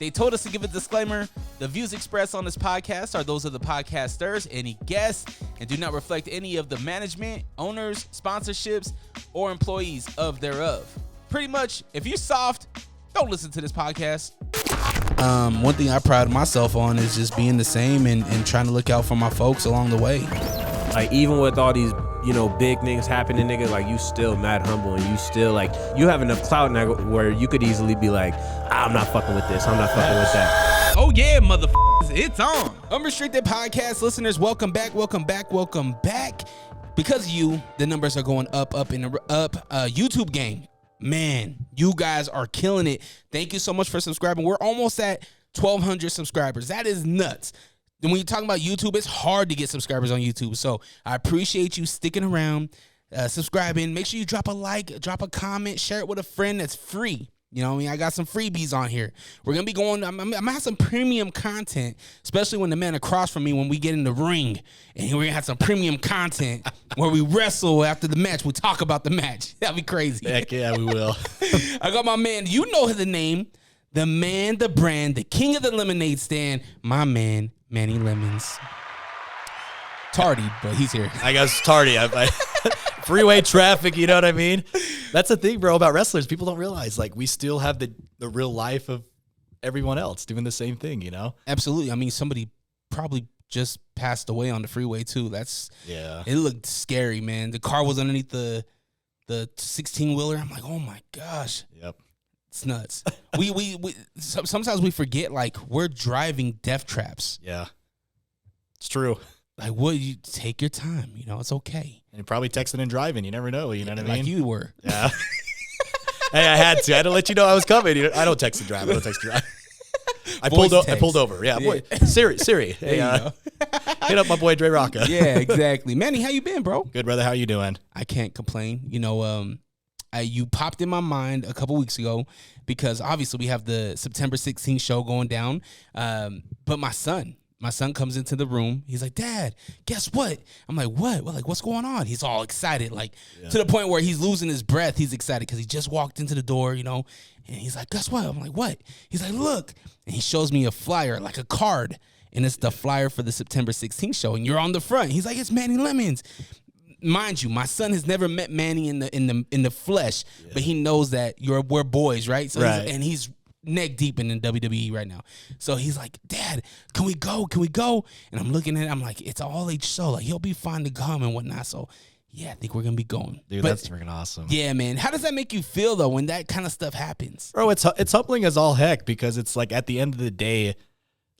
They told us to give a disclaimer. The views expressed on this podcast are those of the podcasters, any guests, and do not reflect any of the management, owners, sponsorships, or employees of thereof. Pretty much, if you're soft, don't listen to this podcast. One thing I pride myself on is just being the same and trying to look out for my folks along the way. Like, even with all these, big things happening, nigga, like, you still mad humble, and you still, like, you have enough clout now where you could easily be like, I'm not fucking with this, I'm not fucking with that. Oh yeah, motherfuckers, it's on. Unrestricted podcast listeners, welcome back. Because of you, the numbers are going up. YouTube gang, man, you guys are killing it. Thank you so much for subscribing. We're almost at 1,200 subscribers. That is nuts. And when you're talking about YouTube, it's hard to get subscribers on YouTube. So I appreciate you sticking around, subscribing. Make sure you drop a like, drop a comment, share it with a friend. That's free. You know what I mean? I got some freebies on here. We're going to be going, I'm going to have some premium content, especially when the man across from me, when we get in the ring, and we're going to have some premium content where we wrestle after the match. We talk about the match. That'd be crazy. Heck yeah, we will. I got my man, you know the name, the man, the brand, the king of the lemonade stand, my man, Manny Lemons. Tardy, but he's here. I guess tardy. Freeway traffic, you know what I mean? That's the thing, bro, about wrestlers. People don't realize, like, we still have the real life of everyone else doing the same thing, you know? Absolutely. I mean, somebody probably just passed away on the freeway, too. It looked scary, man. The car was underneath the 16-wheeler. I'm like, oh, my gosh. Yep. It's nuts. Sometimes we forget, like, we're driving death traps. Yeah. It's true. Like, you take your time, it's okay. And you're probably texting and driving. You never know, you know what I mean? Like you were. Yeah. Hey, I had to. I had to let you know I was coming. I don't text and drive. I pulled over. Yeah, boy. Siri. Hey, hit up my boy DreRawka. Yeah, exactly. Manny, how you been, bro? Good, brother. How you doing? I can't complain. You popped in my mind a couple weeks ago because obviously we have the September 16th show going down. But my son comes into the room. He's like, Dad, guess what? I'm like, what? Well, like, what's going on? He's all excited, to the point where he's losing his breath. He's excited because he just walked into the door, and he's like, guess what? I'm like, what? He's like, look. And he shows me a flyer, like a card. And it's the flyer for the September 16th show. And you're on the front. He's like, it's Manny Lemons. Mind you, my son has never met Manny in the flesh, but he knows that we're boys, right? So right. He's neck deep in the WWE right now. So he's like, Dad, can we go? And I'm looking at it, I'm like, it's all age show. Like, he'll be fine to come and whatnot. So yeah, I think we're gonna be going. Dude, that's freaking awesome. Yeah, man. How does that make you feel though when that kind of stuff happens? Bro, it's humbling as all heck because it's like at the end of the day,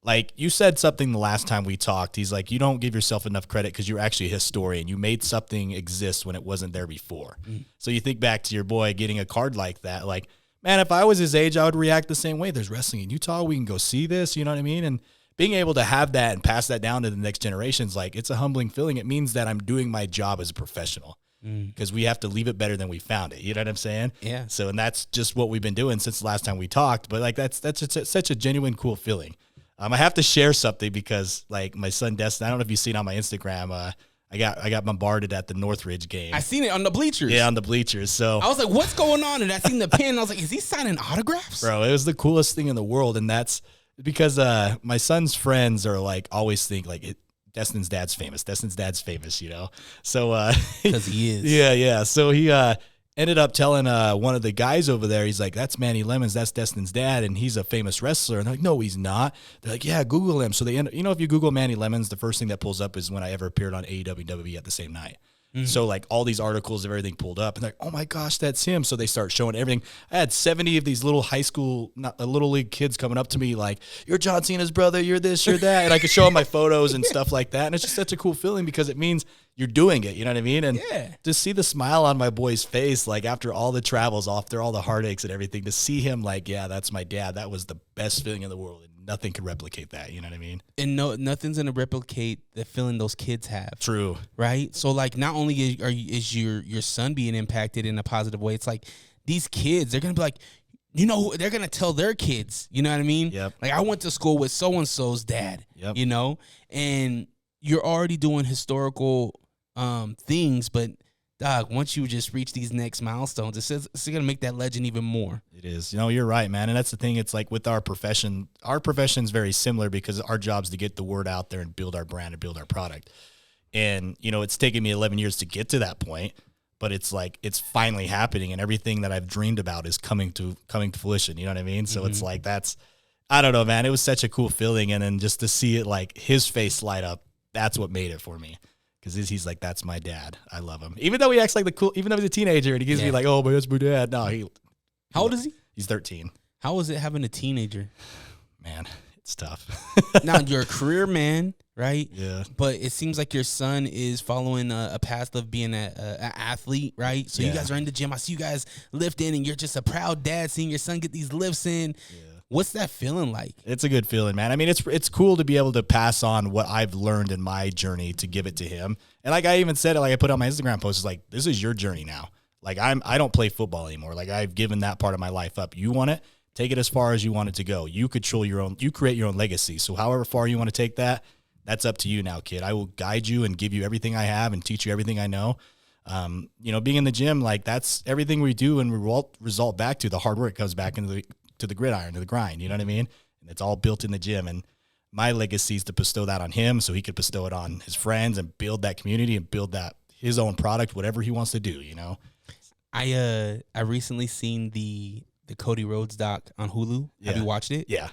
like you said something the last time we talked. He's like, you don't give yourself enough credit because you're actually a historian. You made something exist when it wasn't there before. So you think back to your boy getting a card like that. Like, man, if I was his age, I would react the same way. There's wrestling in Utah. We can go see this. You know what I mean? And being able to have that and pass that down to the next generations, like, it's a humbling feeling. It means that I'm doing my job as a professional because we have to leave it better than we found it. You know what I'm saying? Yeah. So, and that's just what we've been doing since the last time we talked. But like, that's such a genuine, cool feeling. I have to share something because, like, my son Destin, I don't know if you've seen on my Instagram, I got bombarded at the Northridge game. I seen it on the bleachers. Yeah, on the bleachers. So I was like, what's going on? And I seen the pin. I was like, is he signing autographs? Bro, it was the coolest thing in the world. And that's because my son's friends are like, always think like, Destin's dad's famous. So because he is. Yeah. So he ended up telling one of the guys over there, he's like, that's Manny Lemons, that's Destin's dad, and he's a famous wrestler. And they're like, no, he's not. They're like, yeah, Google him. So they if you Google Manny Lemons, the first thing that pulls up is when I ever appeared on AEW and WWE at the same night. So like all these articles of everything pulled up and they're like, oh my gosh, that's him. So they start showing everything. I had 70 of these little high school, little league kids coming up to me like, you're John Cena's brother, you're this, you're that. And I could show them my photos and stuff like that. And it's just such a cool feeling because it means you're doing it. You know what I mean? And just see the smile on my boy's face, like after all the travels, after all the heartaches and everything, to see him like, yeah, that's my dad. That was the best feeling in the world. Nothing could replicate that. You know what I mean? And nothing's going to replicate the feeling those kids have. True. Right? So, like, not only is your son being impacted in a positive way, it's like these kids, they're going to be like, they're going to tell their kids, you know what I mean? Yep. Like, I went to school with so-and-so's dad, and you're already doing historical things, but dog, once you just reach these next milestones, it's going to make that legend even more. It is. You know, you're right, man. And that's the thing. It's like with our profession is very similar because our job's to get the word out there and build our brand and build our product. And, you know, it's taken me 11 years to get to that point, but it's like, it's finally happening and everything that I've dreamed about is coming to fruition. You know what I mean? So it's like, I don't know, man. It was such a cool feeling. And then just to see it, like his face light up, that's what made it for me. Because he's like, that's my dad. I love him. Even though he acts like even though he's a teenager and he gives me like, oh, but that's my dad. No, how old is he? He's 13. How is it having a teenager? Man, it's tough. Now, you're a career man, right? Yeah. But it seems like your son is following a path of being an athlete, right? So you guys are in the gym. I see you guys lifting, and you're just a proud dad seeing your son get these lifts in. Yeah. What's that feeling like? It's a good feeling, man. I mean, it's cool to be able to pass on what I've learned in my journey to give it to him. And like I even said it, like I put on my Instagram post, it's like, this is your journey now. Like I don't play football anymore. Like I've given that part of my life up. You want it, take it as far as you want it to go. You control you create your own legacy. So however far you want to take that, that's up to you now, kid. I will guide you and give you everything I have and teach you everything I know. You know, being in the gym, like that's everything we do and we result back to the hard work comes back into the gridiron, to the grind, you know what I mean? And it's all built in the gym. And my legacy is to bestow that on him so he could bestow it on his friends and build that community and build that his own product, whatever he wants to do, you know? I recently seen the Cody Rhodes doc on Hulu. Yeah. Have you watched it? Yeah.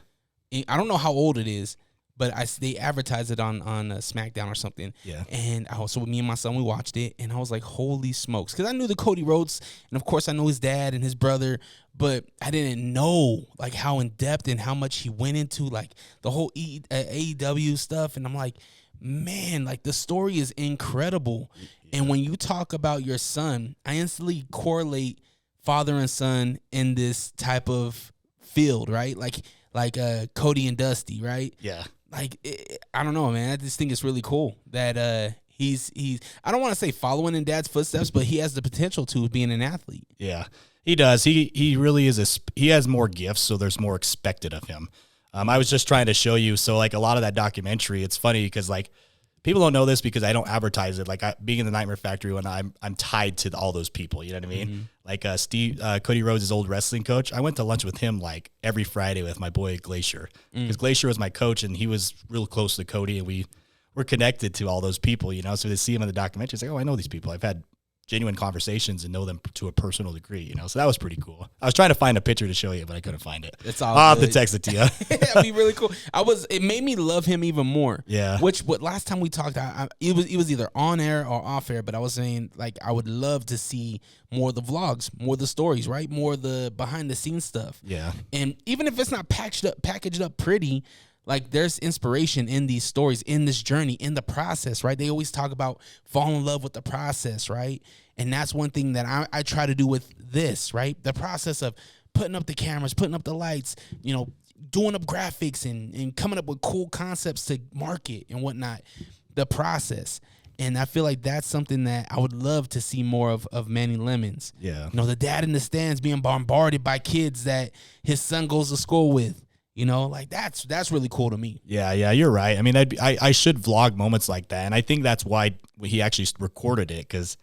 I don't know how old it is, but they advertised it on SmackDown or something. Yeah. And so me and my son, we watched it, and I was like, holy smokes. Because I knew the Cody Rhodes, and of course I know his dad and his brother, but I didn't know like how in depth and how much he went into like the whole AEW stuff. And I'm like, man, like the story is incredible. Yeah. And when you talk about your son, I instantly correlate father and son in this type of field, right? Like Cody and Dusty, right? Yeah. Like, I don't know, man. I just think it's really cool that he's I don't want to say following in dad's footsteps, but he has the potential to being an athlete. Yeah, he does. He really is he has more gifts, so there's more expected of him. I was just trying to show you. So like a lot of that documentary, it's funny because like people don't know this because I don't advertise it. Like being in the Nightmare Factory when I'm tied to all those people. You know what I mean? Mm-hmm. Like Cody Rhodes' old wrestling coach. I went to lunch with him like every Friday with my boy Glacier because Glacier was my coach and he was real close to Cody and we were connected to all those people. You know, so to see him in the documentary, it's like, oh, I know these people. I've had genuine conversations and know them to a personal degree, you know? So that was pretty cool. I was trying to find a picture to show you, but I couldn't find it. It's all I'll have to text it to you. That'd be really cool. It made me love him even more. Yeah. What last time we talked, it was either on air or off air, but I was saying like, I would love to see more of the vlogs, more of the stories, right? More of the behind the scenes stuff. Yeah. And even if it's not packaged up pretty, like there's inspiration in these stories, in this journey, in the process, right? They always talk about fall in love with the process, right? And that's one thing that I try to do with this, right? The process of putting up the cameras, putting up the lights, you know, doing up graphics and coming up with cool concepts to market and whatnot. The process. And I feel like that's something that I would love to see more of Manny Lemons. Yeah. You know, the dad in the stands being bombarded by kids that his son goes to school with. You know, like that's really cool to me. Yeah, you're right. I mean, I should vlog moments like that. And I think that's why he actually recorded it because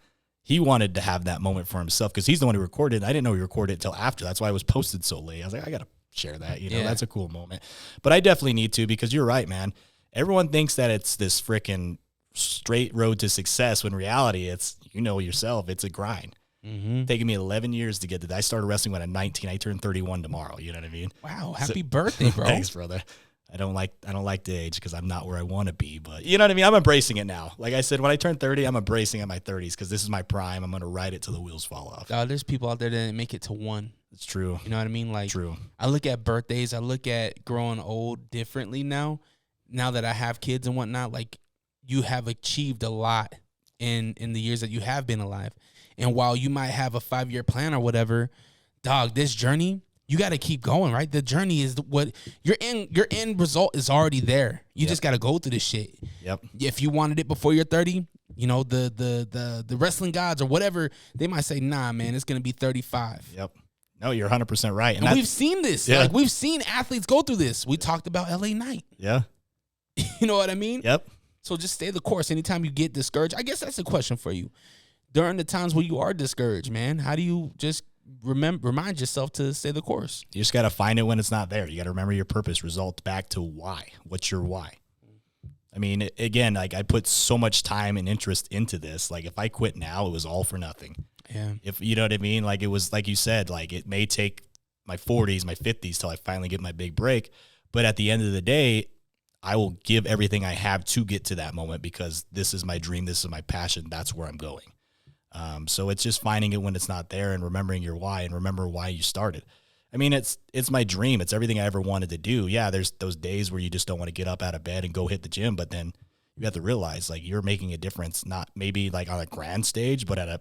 he wanted to have that moment for himself because he's the one who recorded it. I didn't know he recorded it until after. That's why it was posted so late. I was like, I got to share that. You know, that's a cool moment. But I definitely need to because you're right, man. Everyone thinks that it's this freaking straight road to success when in reality it's, you know yourself, it's a grind. Mm-hmm. Taking me 11 years to get to that. I started wrestling when I'm 19. I turned 31 tomorrow. You know what I mean? Wow. Happy birthday, bro. Thanks, brother. I don't like the age because I'm not where I want to be, but you know what I mean? I'm embracing it now. Like I said, when I turn 30, I'm embracing at my 30s because this is my prime. I'm going to ride it till the wheels fall off. There's people out there that didn't make it to one. It's true. You know what I mean? Like, true. I look at birthdays. I look at growing old differently now that I have kids and whatnot. Like, you have achieved a lot in the years that you have been alive. And while you might have a 5-year plan or whatever, dog, this journey, you got to keep going, right? The journey is what your end result is already there. You just got to go through this shit. Yep. If you wanted it before you're 30, you know, the wrestling gods or whatever, they might say, nah, man, it's going to be 35. Yep. No, you're 100% right. And we've seen this. Yeah. Like, we've seen athletes go through this. We talked about LA Knight. Yeah. You know what I mean? Yep. So just stay the course. Anytime you get discouraged, I guess that's a question for you. during the times where you are discouraged, man? How do you just remind yourself to stay the course? You just got to find it when it's not there. You got to remember your purpose. Result back to why. What's your why? I mean, again, like I put so much time and interest into this. Like if I quit now, it was all for nothing. Yeah. If you know what I mean? Like it was, like you said, like it may take my 40s, my 50s till I finally get my big break. But at the end of the day, I will give everything I have to get to that moment because this is my dream. This is my passion. That's where I'm going. So it's just finding it when it's not there and remembering your why and remember why you started. I mean, it's my dream. It's everything I ever wanted to do. Yeah, there's those days where you just don't want to get up out of bed and go hit the gym, but then you have to realize like you're making a difference, not maybe like on a grand stage, but at a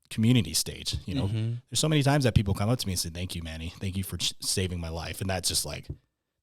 community stage. You know, there's so many times that people come up to me and say, "Thank you, Manny. Thank you for saving my life." And that's just like,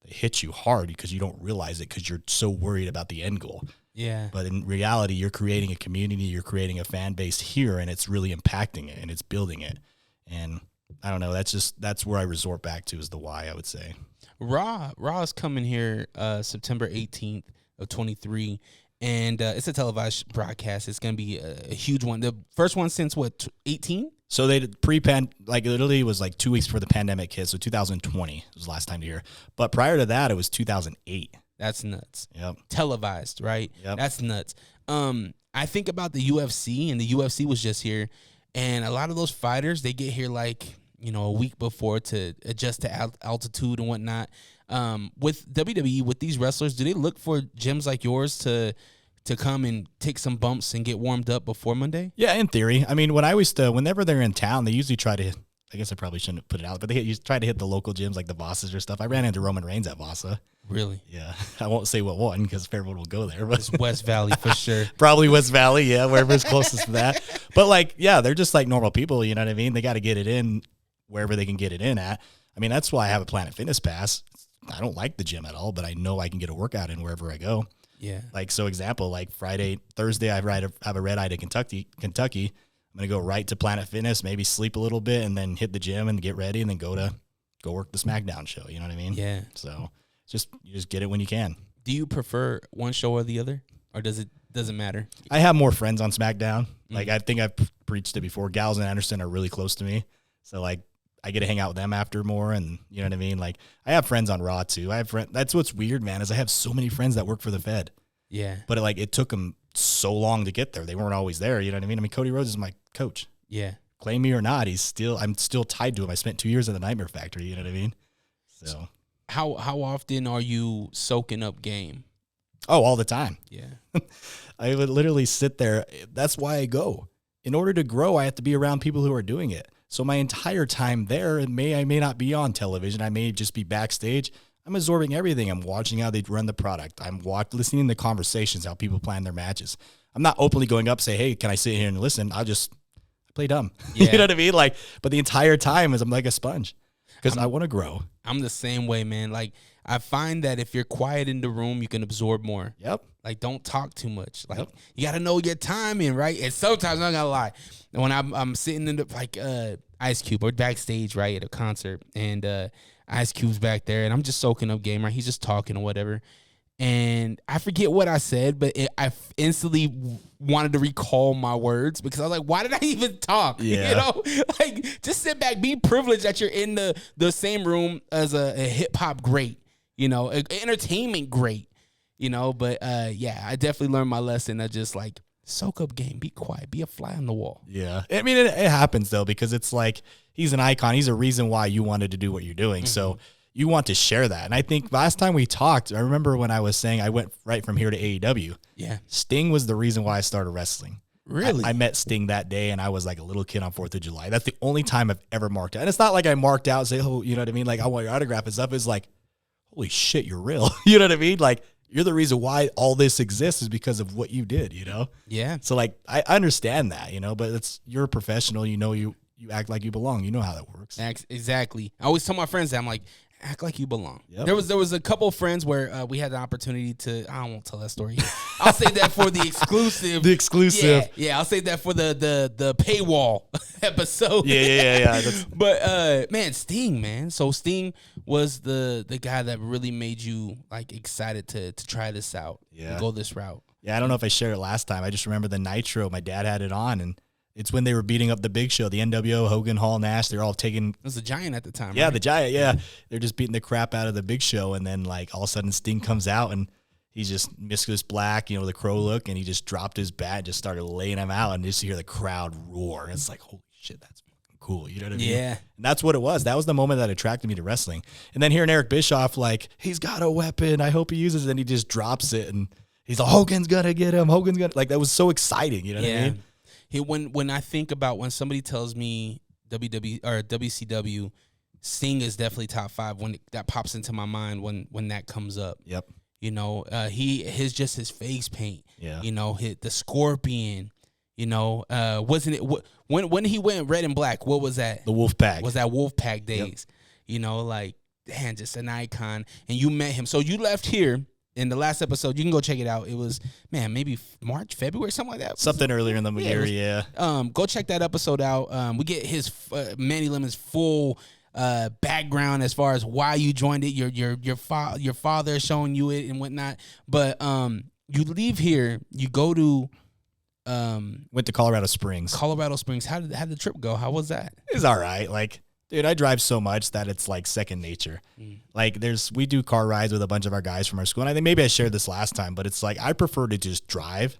it hits you hard because you don't realize it because you're so worried about the end goal. Yeah. But in reality, you're creating a community, you're creating a fan base here, and it's really impacting it and it's building it. And I don't know. That's where I resort back to is the why, I would say. Raw is coming here September 18th of 23, and it's a televised broadcast. It's going to be a huge one. The first one since what, 18? So they did like literally it was like 2 weeks before the pandemic hit. So 2020 was the last time to hear. But prior to that, it was 2008. That's nuts. Yep. Televised, right? Yep. That's nuts. I think about the UFC, and the UFC was just here, and a lot of those fighters, they get here like, you know, a week before to adjust to altitude and whatnot. With WWE, with these wrestlers, do they look for gyms like yours to come and take some bumps and get warmed up before Monday? Yeah, in theory. I mean, whenever they're in town, they usually try to, I guess I probably shouldn't put it out, but they try to hit the local gyms like the Vosses or stuff. I ran into Roman Reigns at Vasa. Really? Yeah. I won't say what one because everyone will go there. But It's West Valley for sure. Probably West Valley, yeah, wherever's closest to that. But like, yeah, they're just like normal people, you know what I mean? They got to get it in wherever they can get it in at. I mean, that's why I have a Planet Fitness pass. I don't like the gym at all, but I know I can get a workout in wherever I go. Yeah. Like, so example, like Thursday, I have a red eye to Kentucky. I'm going to go right to Planet Fitness, maybe sleep a little bit and then hit the gym and get ready and then go work the SmackDown show. You know what I mean? Yeah. So you just get it when you can. Do you prefer one show or the other, or doesn't matter? I have more friends on SmackDown. Like, I think I've preached it before. Gals and Anderson are really close to me. So like, I get to hang out with them after more, and you know what I mean? Like, I have friends on Raw too. That's what's weird, man, is I have so many friends that work for the Fed. Yeah. But it took them so long to get there. They weren't always there. You know what I mean? I mean, Cody Rhodes is my coach. Yeah. Claim me or not, I'm still tied to him. I spent 2 years in the Nightmare Factory. You know what I mean? So how often are you soaking up game? Oh, all the time. Yeah. I would literally sit there. That's why I go. In order to grow, I have to be around people who are doing it. So my entire time there, I may not be on television. I may just be backstage. I'm absorbing everything. I'm watching how they run the product. I'm listening to conversations, how people plan their matches. I'm not openly going up, say, "Hey, can I sit here and listen?" I play dumb. Yeah. You know what I mean? Like, but the entire time I'm like a sponge because I want to grow. I'm the same way, man. Like, I find that if you're quiet in the room, you can absorb more. Yep. Like, don't talk too much. Like, you got to know your timing, right? And sometimes, I'm not going to lie, when I'm sitting in the, Ice Cube, we're backstage, right, at a concert, and Ice Cube's back there, and I'm just soaking up game, right? He's just talking or whatever. And I forget what I said, but I instantly wanted to recall my words because I was like, why did I even talk? Yeah. You know, like, just sit back, be privileged that you're in the same room as a hip hop great, you know, entertainment great, you know. But yeah, I definitely learned my lesson of just like soak up game, be quiet, be a fly on the wall. Yeah. I mean, it happens though, because it's like, he's an icon. He's a reason why you wanted to do what you're doing. Mm-hmm. So you want to share that. And I think last time we talked, I remember when I was saying I went right from here to AEW. Yeah. Sting was the reason why I started wrestling. Really? I met Sting that day, and I was like a little kid on 4th of July. That's the only time I've ever marked out. And it's not like I marked out and say, oh, you know what I mean? Like, I want your autograph and stuff. It's like, holy shit, you're real. You know what I mean? Like, you're the reason why all this exists is because of what you did, you know? Yeah. So, like, I understand that, you know, but you're a professional. You know, you act like you belong. You know how that works. Exactly. I always tell my friends that, I'm like, act like you belong. Yep. There was a couple of friends where we had the opportunity to, I won't tell that story. I'll save that for the exclusive. The exclusive. Yeah, I'll save that for the paywall episode. Yeah. But man, Sting, man. So Sting was the guy that really made you like excited to try this out. Yeah. And go this route. Yeah, I don't know if I shared it last time. I just remember the Nitro. My dad had it on, and It's when they were beating up the Big Show, the NWO, Hogan, Hall, Nash. They're all taking. It was the Giant at the time. Yeah, right? the Giant. Yeah, they're just beating the crap out of the Big Show, and then like all of a sudden Sting comes out and he's just Miscus Black, you know, the crow look, and he just dropped his bat, and just started laying him out, and just hear the crowd roar. And it's like, holy shit, that's fucking cool. You know what I mean? Yeah. And that's what it was. That was the moment that attracted me to wrestling. And then hearing Eric Bischoff like, he's got a weapon. I hope he uses it. And he just drops it, and he's like, Hogan's gonna get him. Hogan's gonna like. That was so exciting. You know what I mean? When I think about when somebody tells me WCW, Sting is definitely top 5. When that pops into my mind when that comes up. Yep. You know, his face paint. Yeah. You know, the Scorpion. You know, wasn't it when he went red and black? What was that? The Wolfpack. Was that Wolfpack days? Yep. You know, like, damn, just an icon. And you met him. So you left here in the last episode. You can go check it out. It was, man, maybe March, February, something like that. Something earlier in the year. Yeah. Go check that episode out. We get his Manny Lemons full background as far as why you joined it, your father showing you it and whatnot. But you leave here, you go to Went to Colorado Springs. Colorado Springs. How did the trip go? How was that? It's all right. Like, dude, I drive so much that it's like second nature. Like, we do car rides with a bunch of our guys from our school, and I think maybe I shared this last time, but it's like I prefer to just drive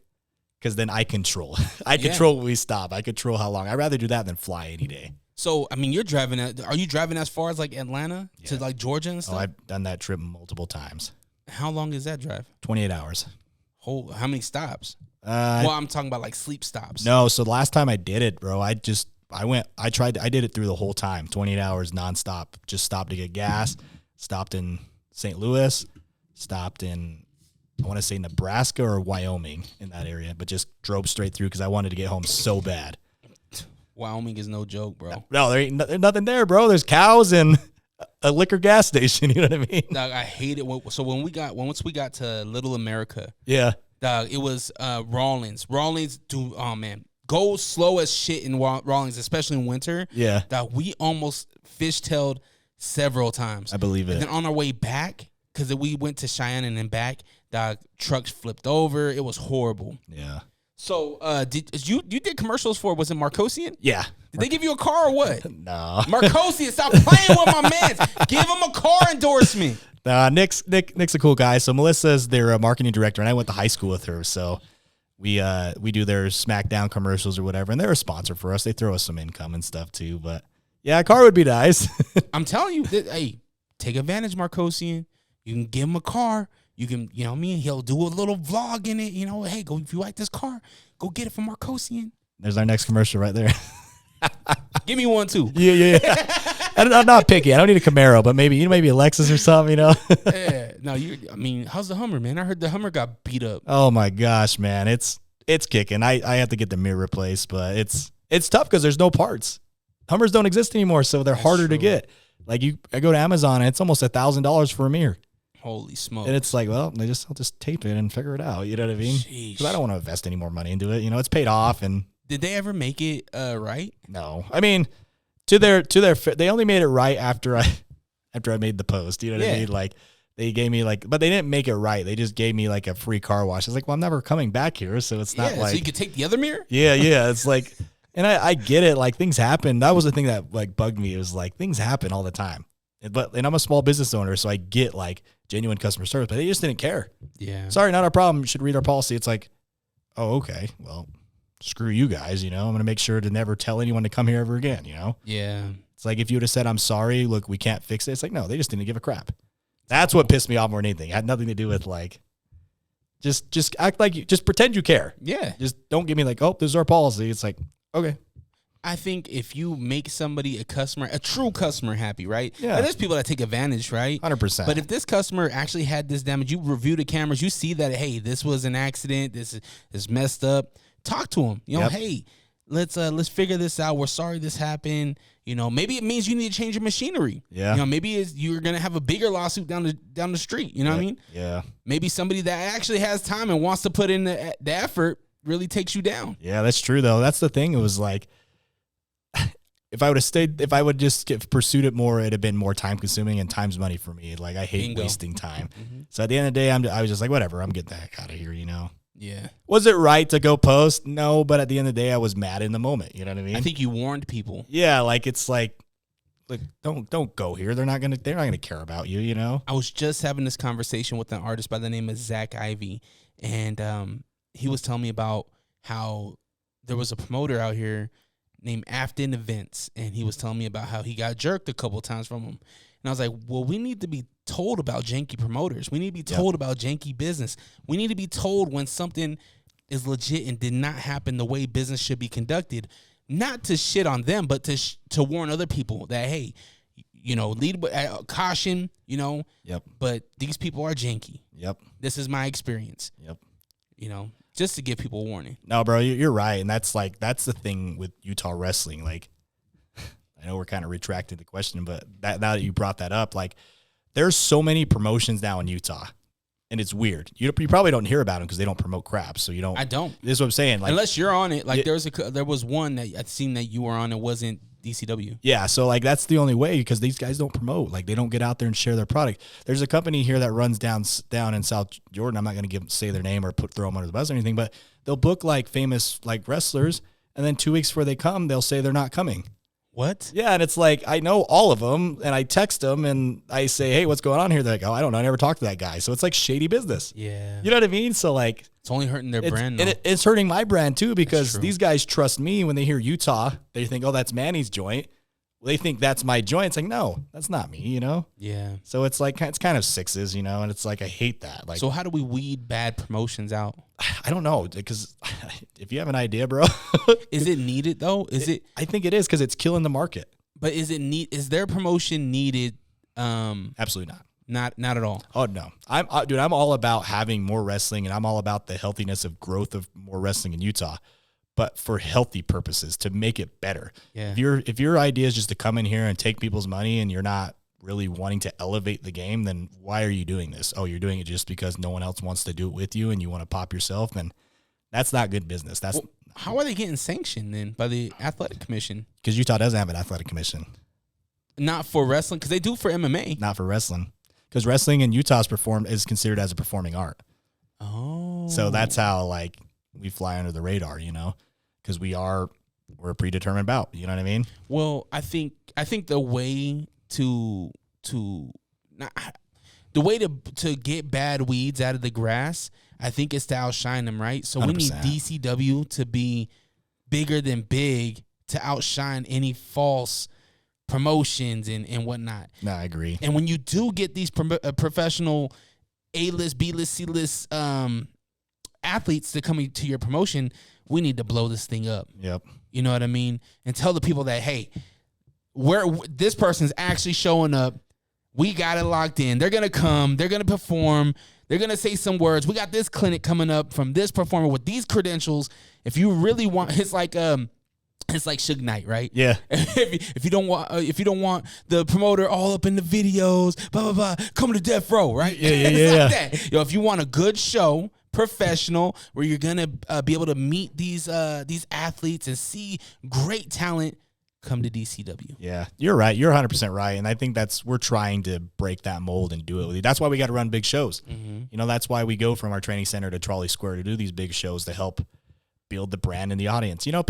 because then I control. I control when we stop. I control how long. I'd rather do that than fly any day. So, I mean, are you driving as far as like Atlanta to like Georgia and stuff? Oh, I've done that trip multiple times. How long is that drive? 28 hours. How many stops? Well, I'm talking about like sleep stops. No, so the last time I did it, bro, I did it through the whole time, 28 hours nonstop. Just stopped to get gas, stopped in St. Louis, stopped in, I want to say Nebraska or Wyoming in that area, but just drove straight through because I wanted to get home so bad. Wyoming is no joke, bro. No, there's nothing there, bro. There's cows and a liquor gas station. You know what I mean? Dog, I hate it. So once we got to Little America, yeah, dog, it was Rawlins. Oh man, go slow as shit in Rawlins, especially in winter. Yeah, dog, we almost fishtailed several times. I believe it. And then on our way back, because we went to Cheyenne and then back, dog, trucks flipped over. It was horrible. Yeah. So, did you did commercials for, was it Marcosian? Yeah. Did they give you a car or what? No. Marcosian, stop playing with my man. Give him a car endorsement. Nick's a cool guy. So Melissa's their marketing director, and I went to high school with her. So we do their SmackDown commercials or whatever, and they're a sponsor for us. They throw us some income and stuff too. But yeah, a car would be nice. I'm telling you, hey, take advantage, Marcosian. You can give him a car. You can, you know what I mean? He'll do a little vlog in it. You know, hey, go if you like this car, go get it from Marcosian. There's our next commercial right there. Give me one too. Yeah. I'm not picky. I don't need a Camaro, but maybe a Lexus or something, you know? Yeah. No, I mean, how's the Hummer, man? I heard the Hummer got beat up. Oh my gosh, man. It's kicking. I have to get the mirror replaced, but it's tough because there's no parts. Hummers don't exist anymore, so they're harder to get. Like I go to Amazon and it's almost $1,000 for a mirror. Holy smokes. And it's like, well, I'll just tape it and figure it out. You know what I mean? Because I don't want to invest any more money into it. You know, it's paid off. And did they ever make it right? No. I mean, to their they only made it right after I made the post. You know what I mean? Like they gave me but they didn't make it right. They just gave me like a free car wash. I was like, well, I'm never coming back here, so it's not like so you could take the other mirror? Yeah. It's like, and I get it. Like things happen. That was the thing that like bugged me. It was like things happen all the time. And I'm a small business owner, so I get like genuine customer service, but they just didn't care. Yeah. Sorry, not our problem. You should read our policy. It's like, oh, okay. Well, screw you guys. You know, I'm going to make sure to never tell anyone to come here ever again. You know? Yeah. It's like if you would have said, I'm sorry, look, we can't fix it. It's like, no, they just didn't give a crap. That's what pissed me off more than anything. It had nothing to do with like, just act like just pretend you care. Yeah. Just don't give me like, oh, this is our policy. It's like, okay. I think if you make somebody a true customer happy, right? Yeah. Now, there's people that take advantage, right? 100%. But if this customer actually had this damage, you review the cameras, you see that, hey, this was an accident, this is messed up. Talk to them. You know, hey, let's figure this out. We're sorry this happened. You know, maybe it means you need to change your machinery. Yeah. You know, maybe you're gonna have a bigger lawsuit down the street. You know what I mean? Yeah. Maybe somebody that actually has time and wants to put in the effort really takes you down. Yeah, that's true though. That's the thing. It was like, if I would just pursued it more, it'd have been more time consuming and time's money for me. Like I hate wasting time. Mm-hmm. So at the end of the day, I was just like, whatever, I'm getting the heck out of here, you know? Yeah. Was it right to go post? No, but at the end of the day, I was mad in the moment. You know what I mean? I think you warned people. Yeah, like it's like don't go here. They're not gonna care about you. You know. I was just having this conversation with an artist by the name of Zach Ivy, and he was telling me about how there was a promoter out here named Afton Events, and he was telling me about how he got jerked a couple times from him. And I was like, well, we need to be told about janky promoters. We need to be told about janky business. We need to be told when something is legit and did not happen the way business should be conducted. Not to shit on them, but to warn other people that, hey, you know, lead with caution, you know. Yep. But these people are janky. Yep. This is my experience. Yep. You know, just to give people a warning. No, bro, you're right, and that's the thing with Utah wrestling. Like, I know we're kind of retracting the question, but now that you brought that up, like, there's so many promotions now in Utah, and it's weird. You probably don't hear about them because they don't promote crap, so you don't. I don't. This is what I'm saying. Like, unless you're on it. Like, there was one that I've seen that you were on. It wasn't DCW. Yeah, so like that's the only way because these guys don't promote. Like they don't get out there and share their product. There's a company here that runs down in South Jordan. I'm not going to say their name or throw them under the bus or anything, but they'll book like famous like wrestlers, and then 2 weeks before they come, they'll say they're not coming. What? Yeah, and it's like I know all of them, and I text them and I say, "Hey, what's going on here?" They're like, "Oh, I don't know. I never talked to that guy." So it's like shady business. Yeah, you know what I mean. So like, it's only hurting their brand, and it's hurting my brand too because these guys trust me when they hear Utah. They think, "Oh, that's Manny's joint." They think that's my joint. It's like, no, that's not me, you know? Yeah. So it's like, it's kind of sixes, you know? And it's like, I hate that. Like, so how do we weed bad promotions out? I don't know. Because if you have an idea, bro. Is it needed though? I think it is because it's killing the market. But is their promotion needed? Absolutely not. Not at all. Oh, no. I'm all about having more wrestling, and I'm all about the healthiness of growth of more wrestling in Utah. But for healthy purposes, to make it better. Yeah. If your idea is just to come in here and take people's money and you're not really wanting to elevate the game, then why are you doing this? Oh, you're doing it just because no one else wants to do it with you and you want to pop yourself, then that's not good business. How are they getting sanctioned then by the athletic commission? Because Utah doesn't have an athletic commission. Not for wrestling, because they do for MMA. Not for wrestling. Because wrestling in Utah is considered as a performing art. Oh. So that's how like we fly under the radar, you know, because we're a predetermined bout. You know what I mean? Well, I think the way to get bad weeds out of the grass, I think is to outshine them, right? So 100%. We need DCW to be bigger than big to outshine any false promotions and whatnot. No, I agree. And when you do get these professional A-list, B-list, C-list athletes to come to your promotion, we need to blow this thing up. Yep. You know what I mean? And tell the people that, hey, this person's actually showing up. We got it locked in. They're going to come. They're going to perform. They're going to say some words. We got this clinic coming up from this performer with these credentials. If you really want, it's like Suge Knight, right? Yeah. if you don't want the promoter all up in the videos, blah blah blah, come to Death Row, right? Yeah. Like that. Yo, if you want a good show, professional, where you're gonna be able to meet these athletes and see great talent, come to DCW. Yeah, you're right. You're 100% right, and I think we're trying to break that mold and do it with you. That's why we got to run big shows. Mm-hmm. You know, that's why we go from our training center to Trolley Square to do these big shows to help build the brand and the audience. You know,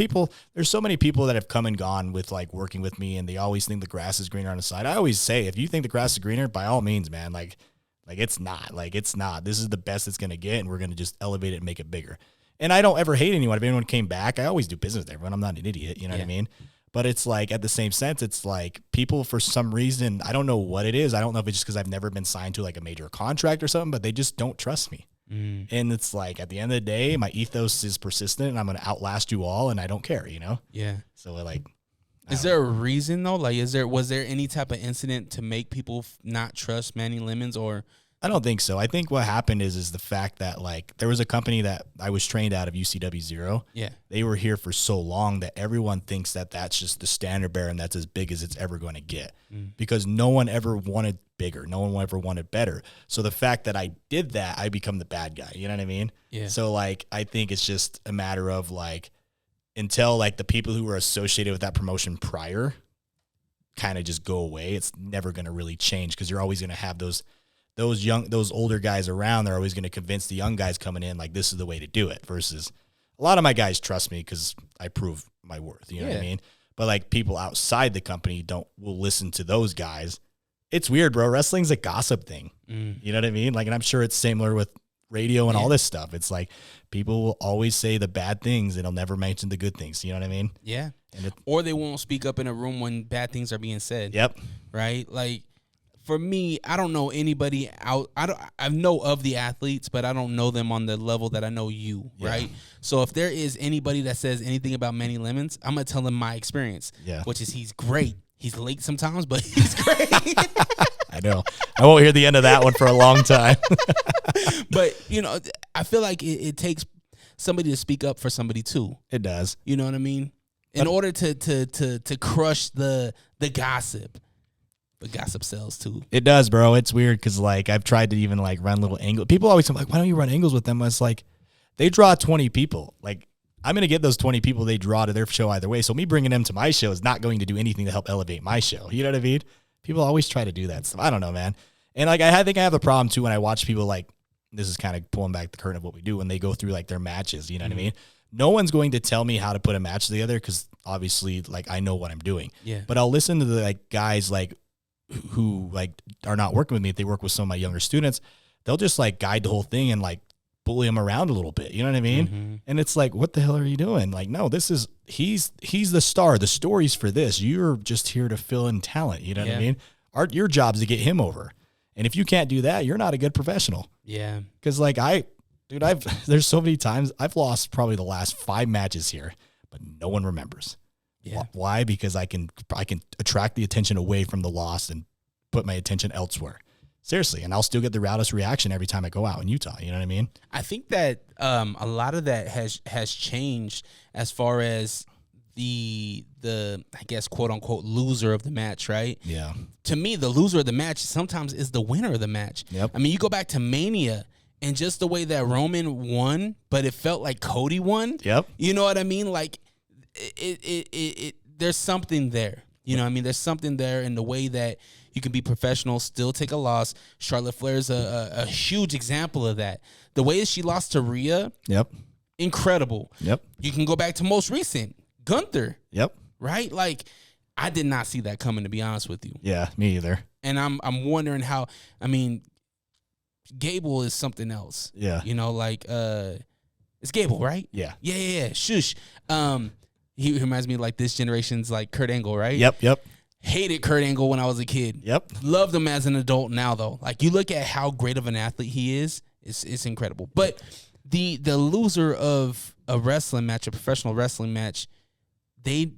there's so many people that have come and gone with like working with me, and they always think the grass is greener on the side. I always say, if you think the grass is greener, by all means, man, like it's not. This is the best it's going to get, and we're going to just elevate it and make it bigger. And I don't ever hate anyone. If anyone came back, I always do business with everyone. I'm not an idiot, you know what I mean? But it's like, at the same sense, it's like people, for some reason, I don't know what it is. I don't know if it's just because I've never been signed to like a major contract or something, but they just don't trust me. Mm. And it's like, at the end of the day, my ethos is persistent, and I'm going to outlast you all, and I don't care, you know? Yeah. So like, is there a reason though? Like, was there any type of incident to make people not trust Manny Lemons, or? I don't think so. I think what happened is the fact that like there was a company that I was trained out of, UCW Zero. Yeah. They were here for so long that everyone thinks that that's just the standard bearer and that's as big as it's ever going to get, because no one ever wanted bigger. No one ever wanted better. So the fact that I did that, I become the bad guy. You know what I mean? Yeah. So like, I think it's just a matter of like, until like the people who were associated with that promotion prior kind of just go away, it's never going to really change, because you're always going to have those those older guys around, they're always going to convince the young guys coming in like this is the way to do it. Versus a lot of my guys trust me because I prove my worth. You know what I mean? But like people outside the company will listen to those guys. It's weird, bro. Wrestling's a gossip thing. You know what I mean? Like, and I'm sure it's similar with radio and all this stuff. It's like people will always say the bad things and they'll never mention the good things. You know what I mean? Yeah. Or they won't speak up in a room when bad things are being said. Yep. Right? Like, for me, I don't know anybody out. I know of the athletes, but I don't know them on the level that I know you, right? So if there is anybody that says anything about Manny Lemons, I'm going to tell them my experience, which is he's great. He's late sometimes, but he's great. I know. I won't hear the end of that one for a long time. But, you know, I feel like it takes somebody to speak up for somebody too. It does. You know what I mean? In order to crush the gossip. But gossip sells too. It does, bro. It's weird because like I've tried to even like run little angles. People always come like, why don't you run angles with them? It's like they draw 20 people. Like I'm going to get those 20 people they draw to their show either way. So me bringing them to my show is not going to do anything to help elevate my show. You know what I mean? People always try to do that stuff. I don't know, man. And like I think I have the problem too when I watch people like, this is kind of pulling back the curtain of what we do when they go through like their matches. You know what I mean? No one's going to tell me how to put a match together because obviously like I know what I'm doing. Yeah. But I'll listen to the like guys like who like are not working with me. If they work with some of my younger students, they'll just like guide the whole thing and like bully them around a little bit. You know what I mean? And it's like, what the hell are you doing? Like, no, he's the star. The story's for this. You're just here to fill in talent. You know what I mean? Your job's to get him over. And if you can't do that, you're not a good professional. Yeah. Cause like there's so many times I've lost probably the last 5 matches here, but no one remembers. Yeah. Why? Because I can attract the attention away from the loss and put my attention elsewhere. Seriously, and I'll still get the loudest reaction every time I go out in Utah. You know what I mean? I think that a lot of that has changed as far as the I guess quote unquote loser of the match, right? Yeah. To me, the loser of the match sometimes is the winner of the match. Yep. I mean, you go back to Mania. And just the way that Roman won, but it felt like Cody won. Yep. You know what I mean? Like it there's something there. You know what I mean? There's something there in the way that you can be professional, still take a loss. Charlotte Flair's a huge example of that. The way she lost to Rhea, incredible. Yep. You can go back to most recent, Gunther. Yep. Right? Like, I did not see that coming, to be honest with you. Yeah, me either. And I'm wondering how, I mean, Gable is something else. Yeah. You know, like, it's Gable, right? Yeah. Yeah. Shush. He reminds me of like this generation's like Kurt Angle, right? Yep. Hated Kurt Angle when I was a kid. Yep. Loved him as an adult now, though. Like, you look at how great of an athlete he is, it's incredible. But the loser of a wrestling match, a professional wrestling match, they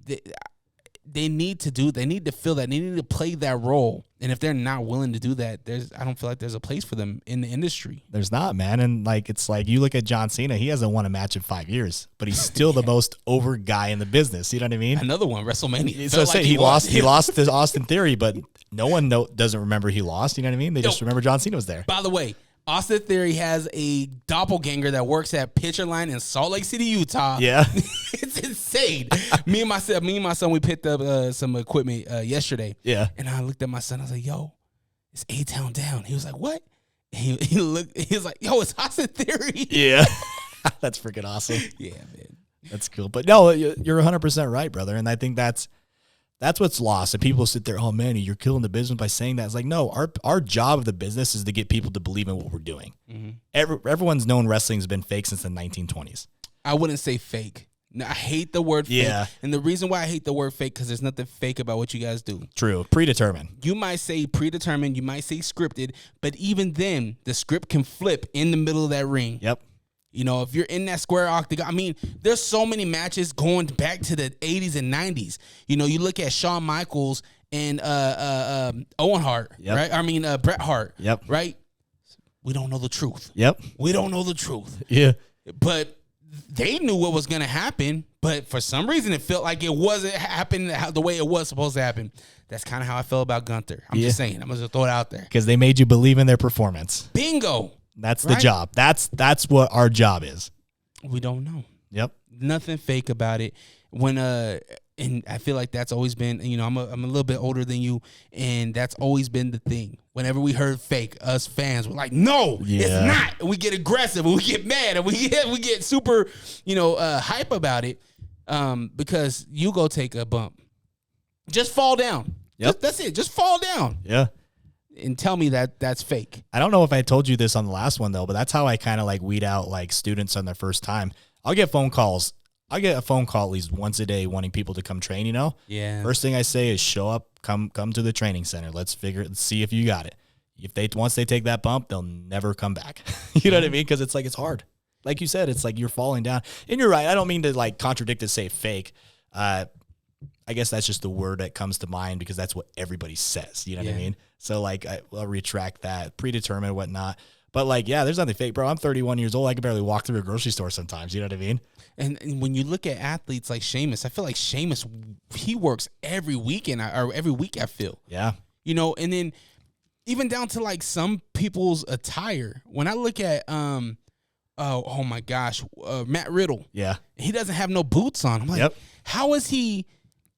need to feel that. They need to play that role. And if they're not willing to do that, I don't feel like there's a place for them in the industry. There's not, man. And like, it's like you look at John Cena, he hasn't won a match in 5 years, but he's still the most over guy in the business. You know what I mean? Another one, WrestleMania. So like he lost to Austin Theory, but no one doesn't remember he lost. You know what I mean? They just remember John Cena was there. By the way, Austin Theory has a doppelganger that works at Pitcher Line in Salt Lake City, Utah. Yeah. It's insane. Me and my son, we picked up some equipment yesterday. Yeah. And I looked at my son. I was like, yo, it's A-Town down. He was like, what? And he was like, yo, it's Austin Theory. Yeah. That's freaking awesome. Yeah, man. That's cool. But no, you're 100% right, brother. And I think that's what's lost. And people sit there, oh, Manny, you're killing the business by saying that. It's like, no, our job of the business is to get people to believe in what we're doing. Mm-hmm. Everyone's known wrestling's been fake since the 1920s. I wouldn't say fake. No, I hate the word fake. And the reason why I hate the word fake, because there's nothing fake about what you guys do. True. Predetermined. You might say predetermined. You might say scripted. But even then, the script can flip in the middle of that ring. Yep. You know, if you're in that square octagon, I mean, there's so many matches going back to the 80s and 90s. You know, you look at Shawn Michaels and Owen Hart, right? I mean, Bret Hart, right? We don't know the truth. Yep. We don't know the truth. Yeah. But they knew what was going to happen, but for some reason it felt like it wasn't happening the way it was supposed to happen. That's kind of how I felt about Gunther. I'm just saying. I'm going to throw it out there. Because they made you believe in their performance. Bingo. That's the job. That's what our job is. We don't know. Yep. Nothing fake about it. When And I feel like that's always been, I'm a little bit older than you, and that's always been the thing. Whenever we heard fake, us fans were like, no, it's not. And we get aggressive, and we get mad, and we get super, hype about it, because you go take a bump. Just fall down. Yep. That's it. Just fall down. Yeah. And tell me that that's fake. I don't know if I told you this on the last one, though, but that's how I kind of like weed out like students on their first time. I'll get phone calls. I get a phone call at least once a day wanting people to come train, Yeah. First thing I say is show up, come to the training center. Let's see if you got it. Once they take that bump, they'll never come back. You know what I mean? Because it's like, it's hard. Like you said, it's like you're falling down. And you're right. I don't mean to like contradict and say fake. I guess that's just the word that comes to mind because that's what everybody says. You know what I mean? So like I'll retract that, predetermined and whatnot. But like, yeah, there's nothing fake, bro. I'm 31 years old. I can barely walk through a grocery store sometimes. You know what I mean? And when you look at athletes like Sheamus, I feel like Sheamus, he works every weekend or every week, I feel. Yeah. And then even down to like some people's attire. When I look at, oh my gosh, Matt Riddle. Yeah. He doesn't have no boots on. I'm like, how is he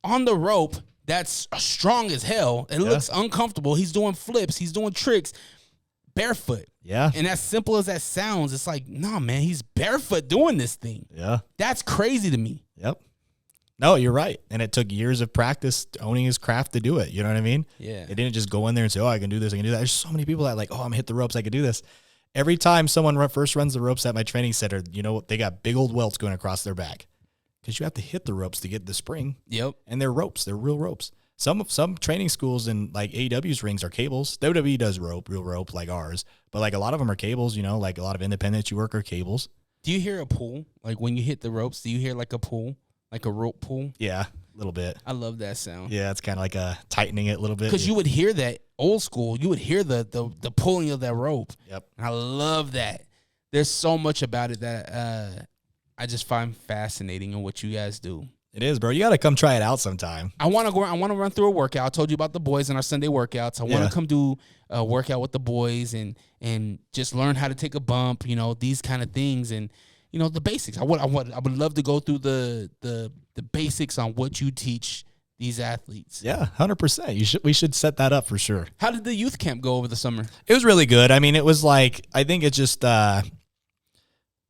on the rope that's strong as hell? It looks uncomfortable. He's doing flips. He's doing tricks barefoot. Yeah. And as simple as that sounds, it's like, nah, man, he's barefoot doing this thing. Yeah. That's crazy to me. Yep. No, you're right. And it took years of practice owning his craft to do it. You know what I mean? Yeah. It didn't just go in there and say, oh, I can do this, I can do that. There's so many people that like, oh, I'm going to hit the ropes, I can do this. Every time someone first runs the ropes at my training center, they got big old welts going across their back because you have to hit the ropes to get the spring. Yep. And they're ropes. They're real ropes. Some training schools and like AEW's rings are cables. WWE does real rope like ours, but like a lot of them are cables, like a lot of independents you work are cables. Do you hear a pull? Like when you hit the ropes, do you hear like a pull? Like a rope pull? Yeah, a little bit. I love that sound. Yeah, it's kind of like tightening it a little bit. Because you would hear that old school. You would hear the pulling of that rope. Yep. And I love that. There's so much about it that I just find fascinating in what you guys do. It is, bro. You got to come try it out sometime. I want to run through a workout. I told you about the boys and our Sunday workouts. I want to come do a workout with the boys and just learn how to take a bump, these kind of things and the basics. I would love to go through the basics on what you teach these athletes. Yeah, 100%. We should set that up for sure. How did the youth camp go over the summer? It was really good. I mean, it was like, I think it's just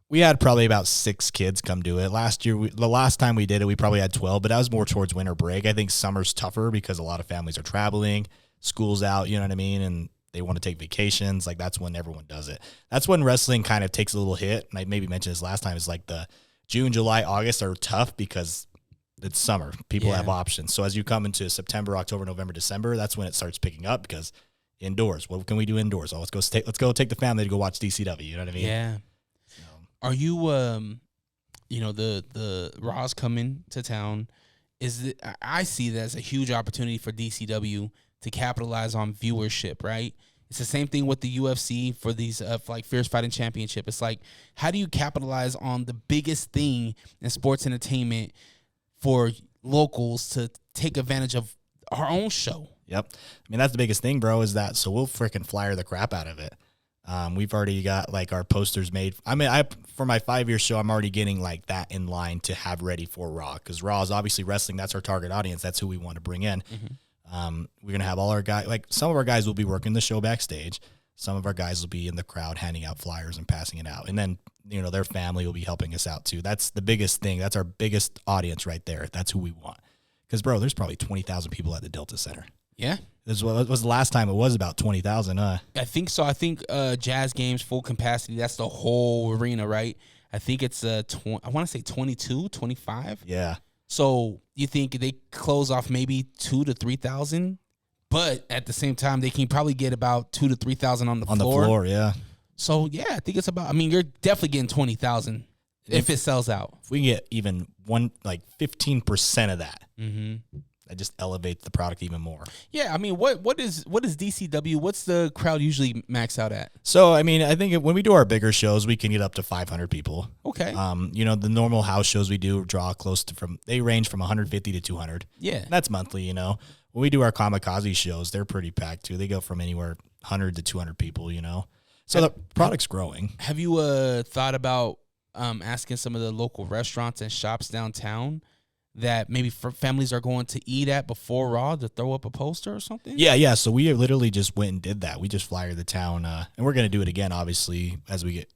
we had probably about 6 kids come do it. Last year, the last time we did it, we probably had 12, but that was more towards winter break. I think summer's tougher because a lot of families are traveling, school's out, you know what I mean? And they want to take vacations. Like, that's when everyone does it. That's when wrestling kind of takes a little hit. And I maybe mentioned this last time. It's like the June, July, August are tough because it's summer. People have options. So as you come into September, October, November, December, that's when it starts picking up because indoors. What can we do indoors? Oh, let's go take the family to go watch DCW. You know what I mean? Yeah. Are you, the Raw's coming to town? I see that as a huge opportunity for DCW to capitalize on viewership, right? It's the same thing with the UFC for these like Fierce Fighting Championship. It's like, how do you capitalize on the biggest thing in sports entertainment for locals to take advantage of our own show? Yep. I mean, that's the biggest thing, bro, is that so we'll freaking flyer the crap out of it. We've already got like our posters made. I mean, for my 5-year show, I'm already getting like that in line to have ready for Raw because Raw is obviously wrestling. That's our target audience. That's who we want to bring in. Mm-hmm. We're going to have all our guys, like some of our guys will be working the show backstage. Some of our guys will be in the crowd handing out flyers and passing it out. And then, their family will be helping us out too. That's the biggest thing. That's our biggest audience right there. That's who we want. Because, bro, there's probably 20,000 people at the Delta Center. Yeah. This was the last time it was about 20,000, huh? I think so. I think Jazz Games full capacity, that's the whole arena, right? I think it's I want to say 22, 25. Yeah. So you think they close off maybe 2,000 to 3,000, but at the same time they can probably get about 2,000 to 3,000 on the floor. On the floor, yeah. So yeah, I think it's about. I mean, you're definitely getting 20,000 if it sells out. If we get even 15% of that, that just elevates the product even more. Yeah, I mean, what is DCW? What's the crowd usually max out at? So, I mean, I think when we do our bigger shows, we can get up to 500 people. Okay. The normal house shows we do draw close to they range from 150 to 200. Yeah. And that's monthly, When we do our kamikaze shows, they're pretty packed too. They go from anywhere 100 to 200 people, So the product's growing. Have you thought about asking some of the local restaurants and shops downtown that maybe families are going to eat at before Raw to throw up a poster or something? Yeah. So we literally just went and did that. We just flyered the town, and we're gonna do it again, obviously, as we get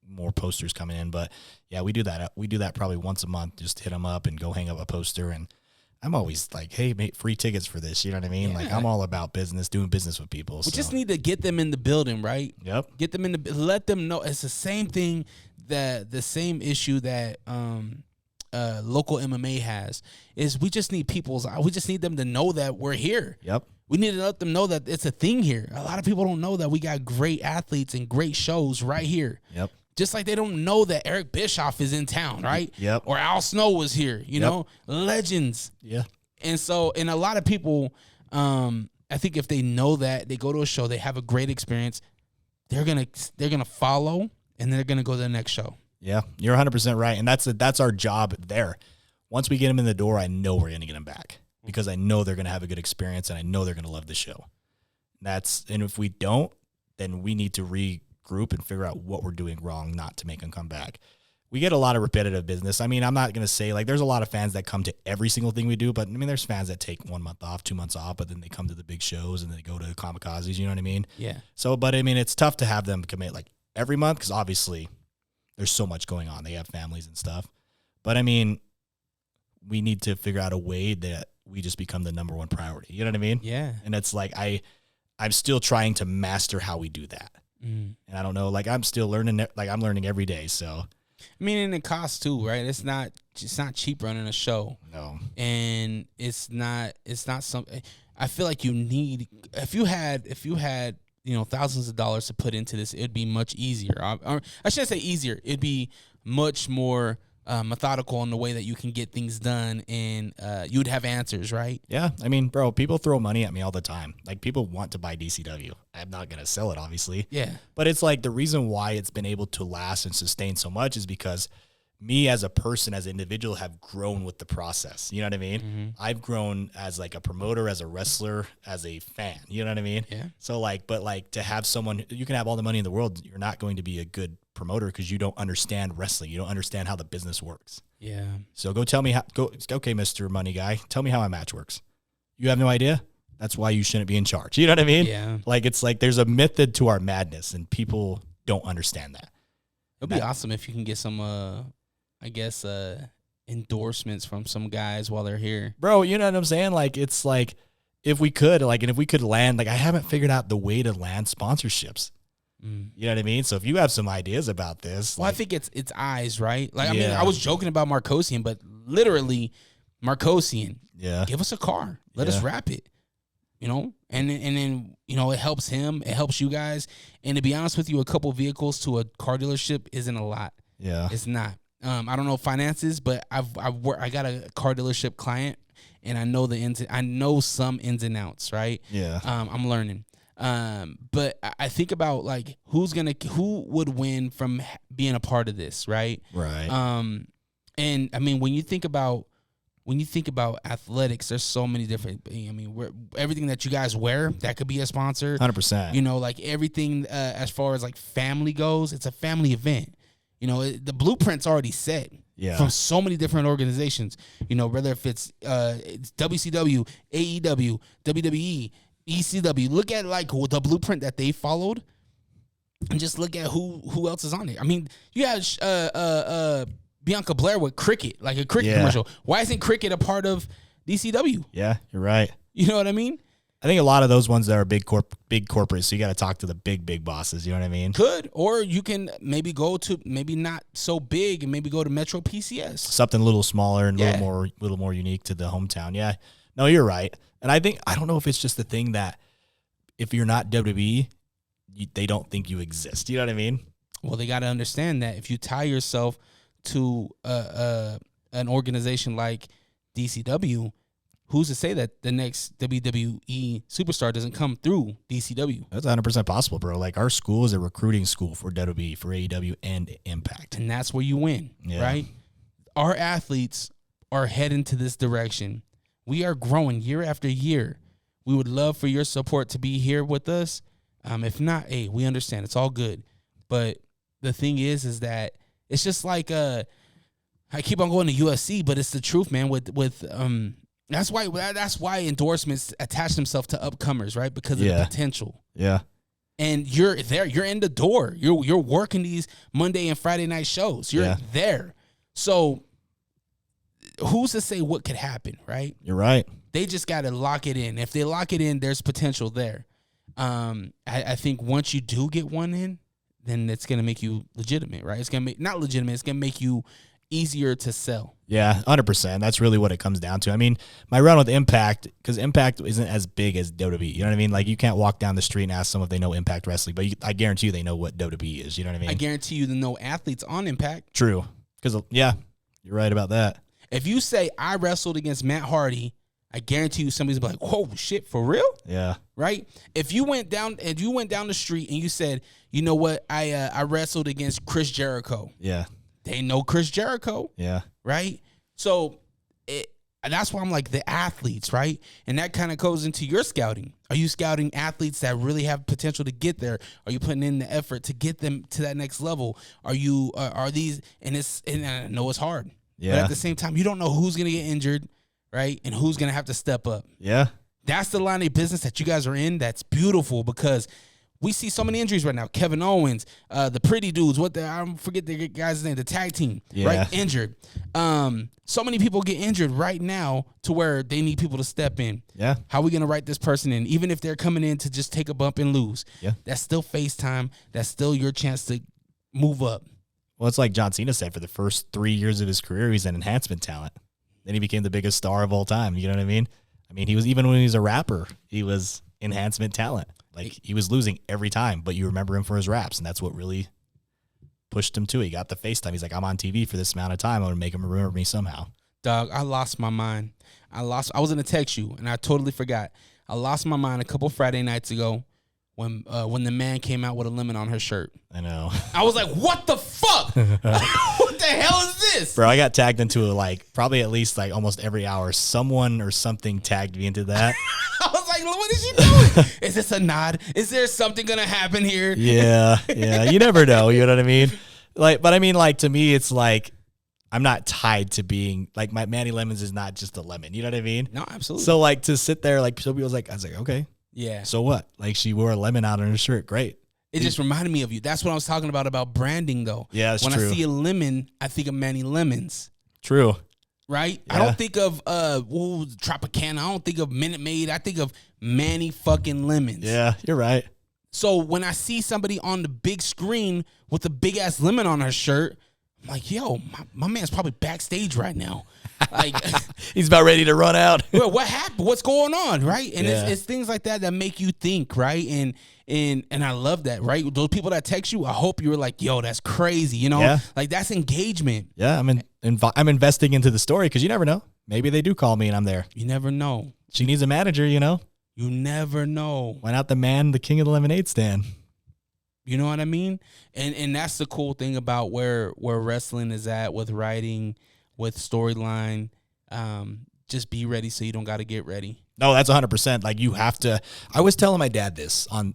more posters coming in. But yeah, we do that. We do that probably once a month. Just hit them up and go hang up a poster. And I'm always like, hey, mate, free tickets for this. You know what I mean? Yeah. Like, I'm all about business, doing business with people. We just need to get them in the building, right? Yep. Get them let them know it's the same thing, the same issue that local MMA has, is we just need we just need them to know that we're here. Yep. We need to let them know that it's a thing here. A lot of people don't know that we got great athletes and great shows right here. Yep. Just like they don't know that Eric Bischoff is in town, right? Yep. Or Al Snow was here, you know? Legends. Yeah. And so, and a lot of people, I think if they know that, they go to a show, they have a great experience, they're gonna follow, and they're gonna go to the next show. Yeah, you're 100% right, and that's our job there. Once we get them in the door, I know we're gonna get them back because I know they're gonna have a good experience, and I know they're gonna love the show. And if we don't, then we need to regroup and figure out what we're doing wrong not to make them come back. We get a lot of repetitive business. I mean, I'm not gonna say like there's a lot of fans that come to every single thing we do, but I mean, there's fans that take 1 month off, 2 months off, but then they come to the big shows and they go to the kamikazes. You know what I mean? Yeah. So, but I mean, it's tough to have them commit like every month because obviously there's so much going on. They have families and stuff. But I mean, we need to figure out a way that we just become the number one priority. You know what I mean? Yeah. And it's like I'm still trying to master how we do that. And I don't know, like I'm still learning, like I'm learning every day. So I mean, and it costs too, right? It's not cheap running a show. No. And it's not something I feel like you need. If you had thousands of dollars to put into this, it'd be much easier. I shouldn't say easier. It'd be much more methodical in the way that you can get things done, and you'd have answers, right? Yeah. I mean, bro, people throw money at me all the time. Like, people want to buy DCW. I'm not going to sell it, obviously. Yeah. But it's like the reason why it's been able to last and sustain so much is because me as a person, as an individual, have grown with the process. You know what I mean? Mm-hmm. I've grown as like a promoter, as a wrestler, as a fan. You know what I mean? Yeah. So like, but like to have someone, you can have all the money in the world, you're not going to be a good promoter because you don't understand wrestling. You don't understand how the business works. Yeah. So go tell me how. Okay, Mr. Money Guy, tell me how my match works. You have no idea. That's why you shouldn't be in charge. You know what I mean? Yeah. Like it's like there's a method to our madness, and people don't understand that. It'd be awesome if you can get some endorsements from some guys while they're here. Bro, you know what I'm saying? Like, it's like, if we could land, like, I haven't figured out the way to land sponsorships. You know what I mean? So if you have some ideas about this. Well, I think it's eyes, right? Like, I mean, I was joking about Marcosian, but literally, Marcosian, give us a car. Let us wrap it, you know? And then, you know, it helps him. It helps you guys. And to be honest with you, a couple vehicles to a car dealership isn't a lot. Yeah. It's not. I don't know finances, but I got a car dealership client, and I know some ins and outs, right? Yeah. I'm learning. But I think about like who would win from being a part of this, right? Right. And I mean, when you think about athletics, there's so many different. I mean, everything that you guys wear that could be a sponsor. 100%. You know, like everything as far as like family goes, it's a family event. You know, the blueprint's already set from so many different organizations. You know, whether if it's WCW, AEW, WWE, ECW. Look at like the blueprint that they followed, and just look at who else is on it. I mean, you have Bianca Blair with cricket, like a cricket commercial. Why isn't cricket a part of DCW? Yeah, you're right. You know what I mean? I think a lot of those ones that are big corporates, so you got to talk to the big bosses. You know what I mean? Could, or you can maybe go to maybe not so big and maybe go to Metro PCS, something a little smaller and a little more unique to the hometown. Yeah, no, you're right. And I don't know if it's just the thing that if you're not WWE, they don't think you exist. You know what I mean? Well, they got to understand that if you tie yourself to an organization like DCW. Who's to say that the next WWE superstar doesn't come through DCW? That's 100% possible, bro. Like, our school is a recruiting school for WWE, for AEW, and Impact. And that's where you win, right? Our athletes are heading to this direction. We are growing year after year. We would love for your support to be here with us. If not, hey, we understand. It's all good. But the thing is that it's just like I keep on going to UFC, but it's the truth, man. That's why endorsements attach themselves to upcomers, right? Because of the potential. Yeah. And you're there. You're in the door. You're working these Monday and Friday night shows. You're there. So who's to say what could happen, right? You're right. They just got to lock it in. If they lock it in, there's potential there. I think once you do get one in, then it's going to make you legitimate, right? It's going to make, not legitimate, it's going to make you easier to sell. Yeah, 100%. That's really what it comes down to. I mean, my run with Impact, because Impact isn't as big as WWE. You know what I mean? Like, you can't walk down the street and ask someone if they know Impact Wrestling, but I guarantee you they know what WWE is. You know what I mean? I guarantee you they know athletes on Impact. True. Because, yeah, you're right about that. If you say, I wrestled against Matt Hardy, I guarantee you somebody's like, "Whoa, shit, for real?" Yeah. Right? If you went down the street and you said, "You know what? I wrestled against Chris Jericho." Yeah. They know Chris Jericho. Yeah. Right? So that's why I'm like the athletes, right? And that kind of goes into your scouting. Are you scouting athletes that really have potential to get there? Are you putting in the effort to get them to that next level? Are these, and I know it's hard. Yeah. But at the same time, you don't know who's going to get injured, right? And who's going to have to step up. Yeah. That's the line of business that you guys are in. That's beautiful because we see so many injuries right now. Kevin Owens, the pretty dudes, I forget the guy's name, the tag team, right? Injured. So many people get injured right now to where they need people to step in. Yeah. How are we going to write this person in? Even if they're coming in to just take a bump and lose. Yeah. That's still FaceTime. That's still your chance to move up. Well, it's like John Cena said, for the first 3 years of his career, he's an enhancement talent. Then he became the biggest star of all time. You know what I mean? I mean, he was, even when he was a rapper, he was enhancement talent. Like, he was losing every time, but you remember him for his raps, and that's what really pushed him to it. He got the FaceTime. He's like, I'm on TV for this amount of time. I'm going to make him remember me somehow. Dog, I lost my mind. I was going to text you, and I totally forgot. I lost my mind a couple Friday nights ago when the man came out with a lemon on her shirt. I know. I was like, what the fuck? What the hell is this? Bro, I got tagged into probably at least almost every hour. Someone or something tagged me into that. I was like, what is she doing? Is this a nod? Is there something going to happen here? Yeah. You never know. You know what I mean? But I mean, to me, it's like, I'm not tied to being, my Manny Lemons is not just a lemon. You know what I mean? No, absolutely. So, to sit there, some people was like, I was like, okay. Yeah. So what? She wore a lemon out on her shirt. Great. It just reminded me of you. That's what I was talking about branding, though. Yeah, that's when true. I see a lemon, I think of Manny Lemons. True. Right? Yeah. I don't think of Tropicana. I don't think of Minute Maid. I think of Manny fucking Lemons. Yeah, you're right. So when I see somebody on the big screen with a big ass lemon on her shirt, I'm like, yo, my man's probably backstage right now. He's about ready to run out. Well, what happened? What's going on, right? And Yeah. it's things like that make you think, right? And I love that, right? Those people that text you, I hope you were like, yo, that's crazy, you know? Yeah. That's engagement. Yeah, I'm investing into the story because you never know. Maybe they do call me and I'm there. You never know. She needs a manager, you know? You never know. Why not the king of the lemonade stand? You know what I mean? And that's the cool thing about where wrestling is at with writing, with storyline. Just be ready so you don't got to get ready. No, that's 100%. You have to. I was telling my dad this on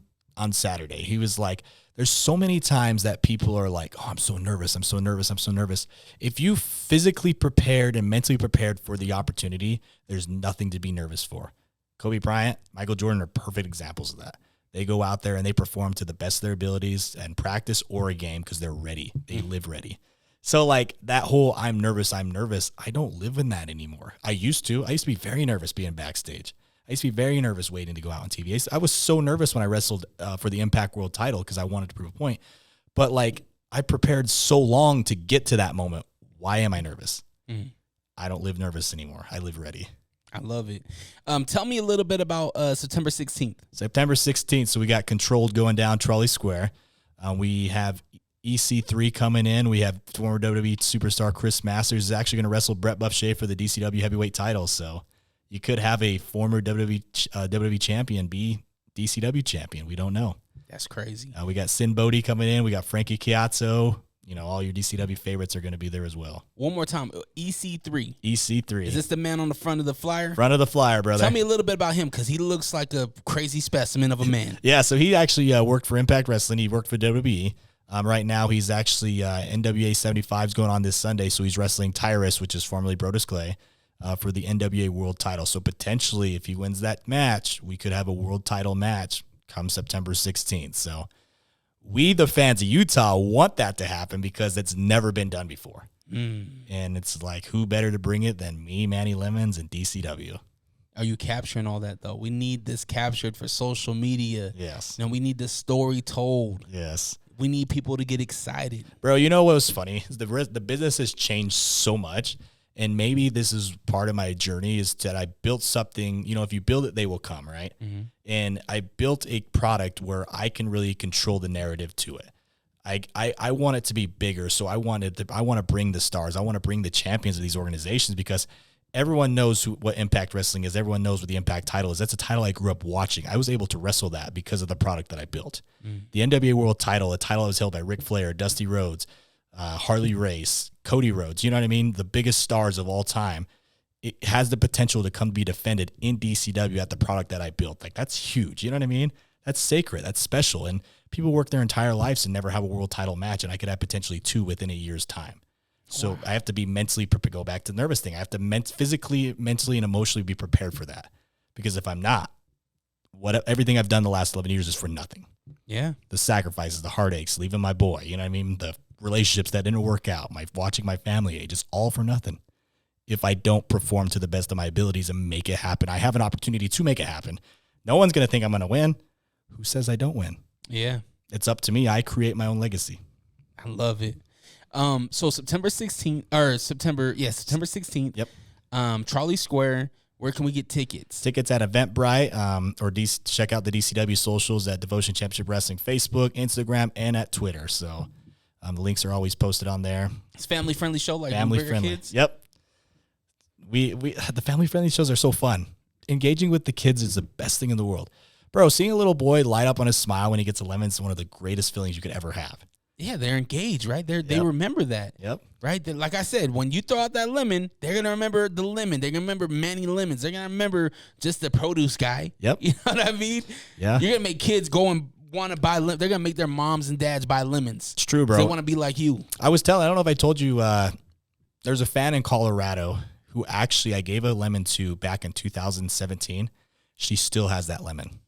Saturday. He was like, there's so many times that people are like, oh, I'm so nervous. I'm so nervous. I'm so nervous. If you physically prepared and mentally prepared for the opportunity, there's nothing to be nervous for. Kobe Bryant, Michael Jordan are perfect examples of that. They go out there and they perform to the best of their abilities and practice or a game because they're ready. They live ready. So that whole I'm nervous, I don't live in that anymore. I used to be very nervous being backstage. I used to be very nervous waiting to go out on TV. I was so nervous when I wrestled for the Impact World title because I wanted to prove a point. But I prepared so long to get to that moment. Why am I nervous? I don't live nervous anymore. I live ready. I love it. Tell me a little bit about September 16th. September 16th. So we got Controlled going down Trolley Square. We have EC3 coming in. We have former WWE superstar Chris Masters is actually going to wrestle Brett Buffshay for the DCW heavyweight title. So you could have a former WWE champion be DCW champion. We don't know. That's crazy. We got Sin Bodhi coming in. We got Frankie Chiazzo. All your DCW favorites are going to be there as well. One more time, EC3. EC3. Is this the man on the front of the flyer? Front of the flyer, brother. Tell me a little bit about him because he looks like a crazy specimen of a man. Yeah, so he actually worked for Impact Wrestling. He worked for WWE. Right now, he's actually NWA 75 is going on this Sunday, so he's wrestling Tyrus, which is formerly Brodus Clay, for the NWA World Title. So potentially, if he wins that match, we could have a world title match come September 16th. So we, the fans of Utah, want that to happen because it's never been done before. And it's like, who better to bring it than me, Manny Lemons, and DCW? Are you capturing all that, though? We need this captured for social media. Yes. And we need the story told. Yes. We need people to get excited. Bro, you know what was funny? The business has changed so much, and maybe this is part of my journey is that I built something, if you build it, they will come, right? Mm-hmm. And I built a product where I can really control the narrative to it. I want it to be bigger, so I want to bring the stars. I want to bring the champions of these organizations because everyone knows what Impact Wrestling is. Everyone knows what the Impact title is. That's a title I grew up watching. I was able to wrestle that because of the product that I built. The NWA World title, a title that was held by Ric Flair, Dusty Rhodes, Harley Race, Cody Rhodes. You know what I mean? The biggest stars of all time. It has the potential to come be defended in DCW at the product that I built. Like, that's huge. You know what I mean? That's sacred. That's special. And people work their entire lives and never have a world title match, and I could have potentially 2 within a year's time. So I have to be mentally prepared. Go back to the nervous thing. I have to physically, mentally, and emotionally be prepared for that. Because if I'm not, everything I've done the last 11 years is for nothing. Yeah. The sacrifices, the heartaches, leaving my boy, you know what I mean? The relationships that didn't work out, watching my family age, it's all for nothing. If I don't perform to the best of my abilities and make it happen, I have an opportunity to make it happen. No one's going to think I'm going to win. Who says I don't win? Yeah. It's up to me. I create my own legacy. I love it. So September 16th. Yep. Trolley Square. Where can we get tickets? Tickets at Eventbrite, or check out the DCW socials at Devotion Championship Wrestling, Facebook, Instagram, and at Twitter. So the links are always posted on there. It's family friendly show, like family bigger friendly. Kids. Yep. We the family friendly shows are so fun. Engaging with the kids is the best thing in the world. Bro, seeing a little boy light up on his smile when he gets a lemon is one of the greatest feelings you could ever have. Yeah, they're engaged, right? They remember that. Yep. Right? Like I said, when you throw out that lemon, they're going to remember the lemon. They're going to remember Manny Lemons. They're going to remember just the produce guy. Yep. You know what I mean? Yeah. You're going to make kids go and want to buy lemons. They're going to make their moms and dads buy lemons. It's true, bro. They want to be like you. I don't know if I told you, there's a fan in Colorado who actually I gave a lemon to back in 2017. She still has that lemon.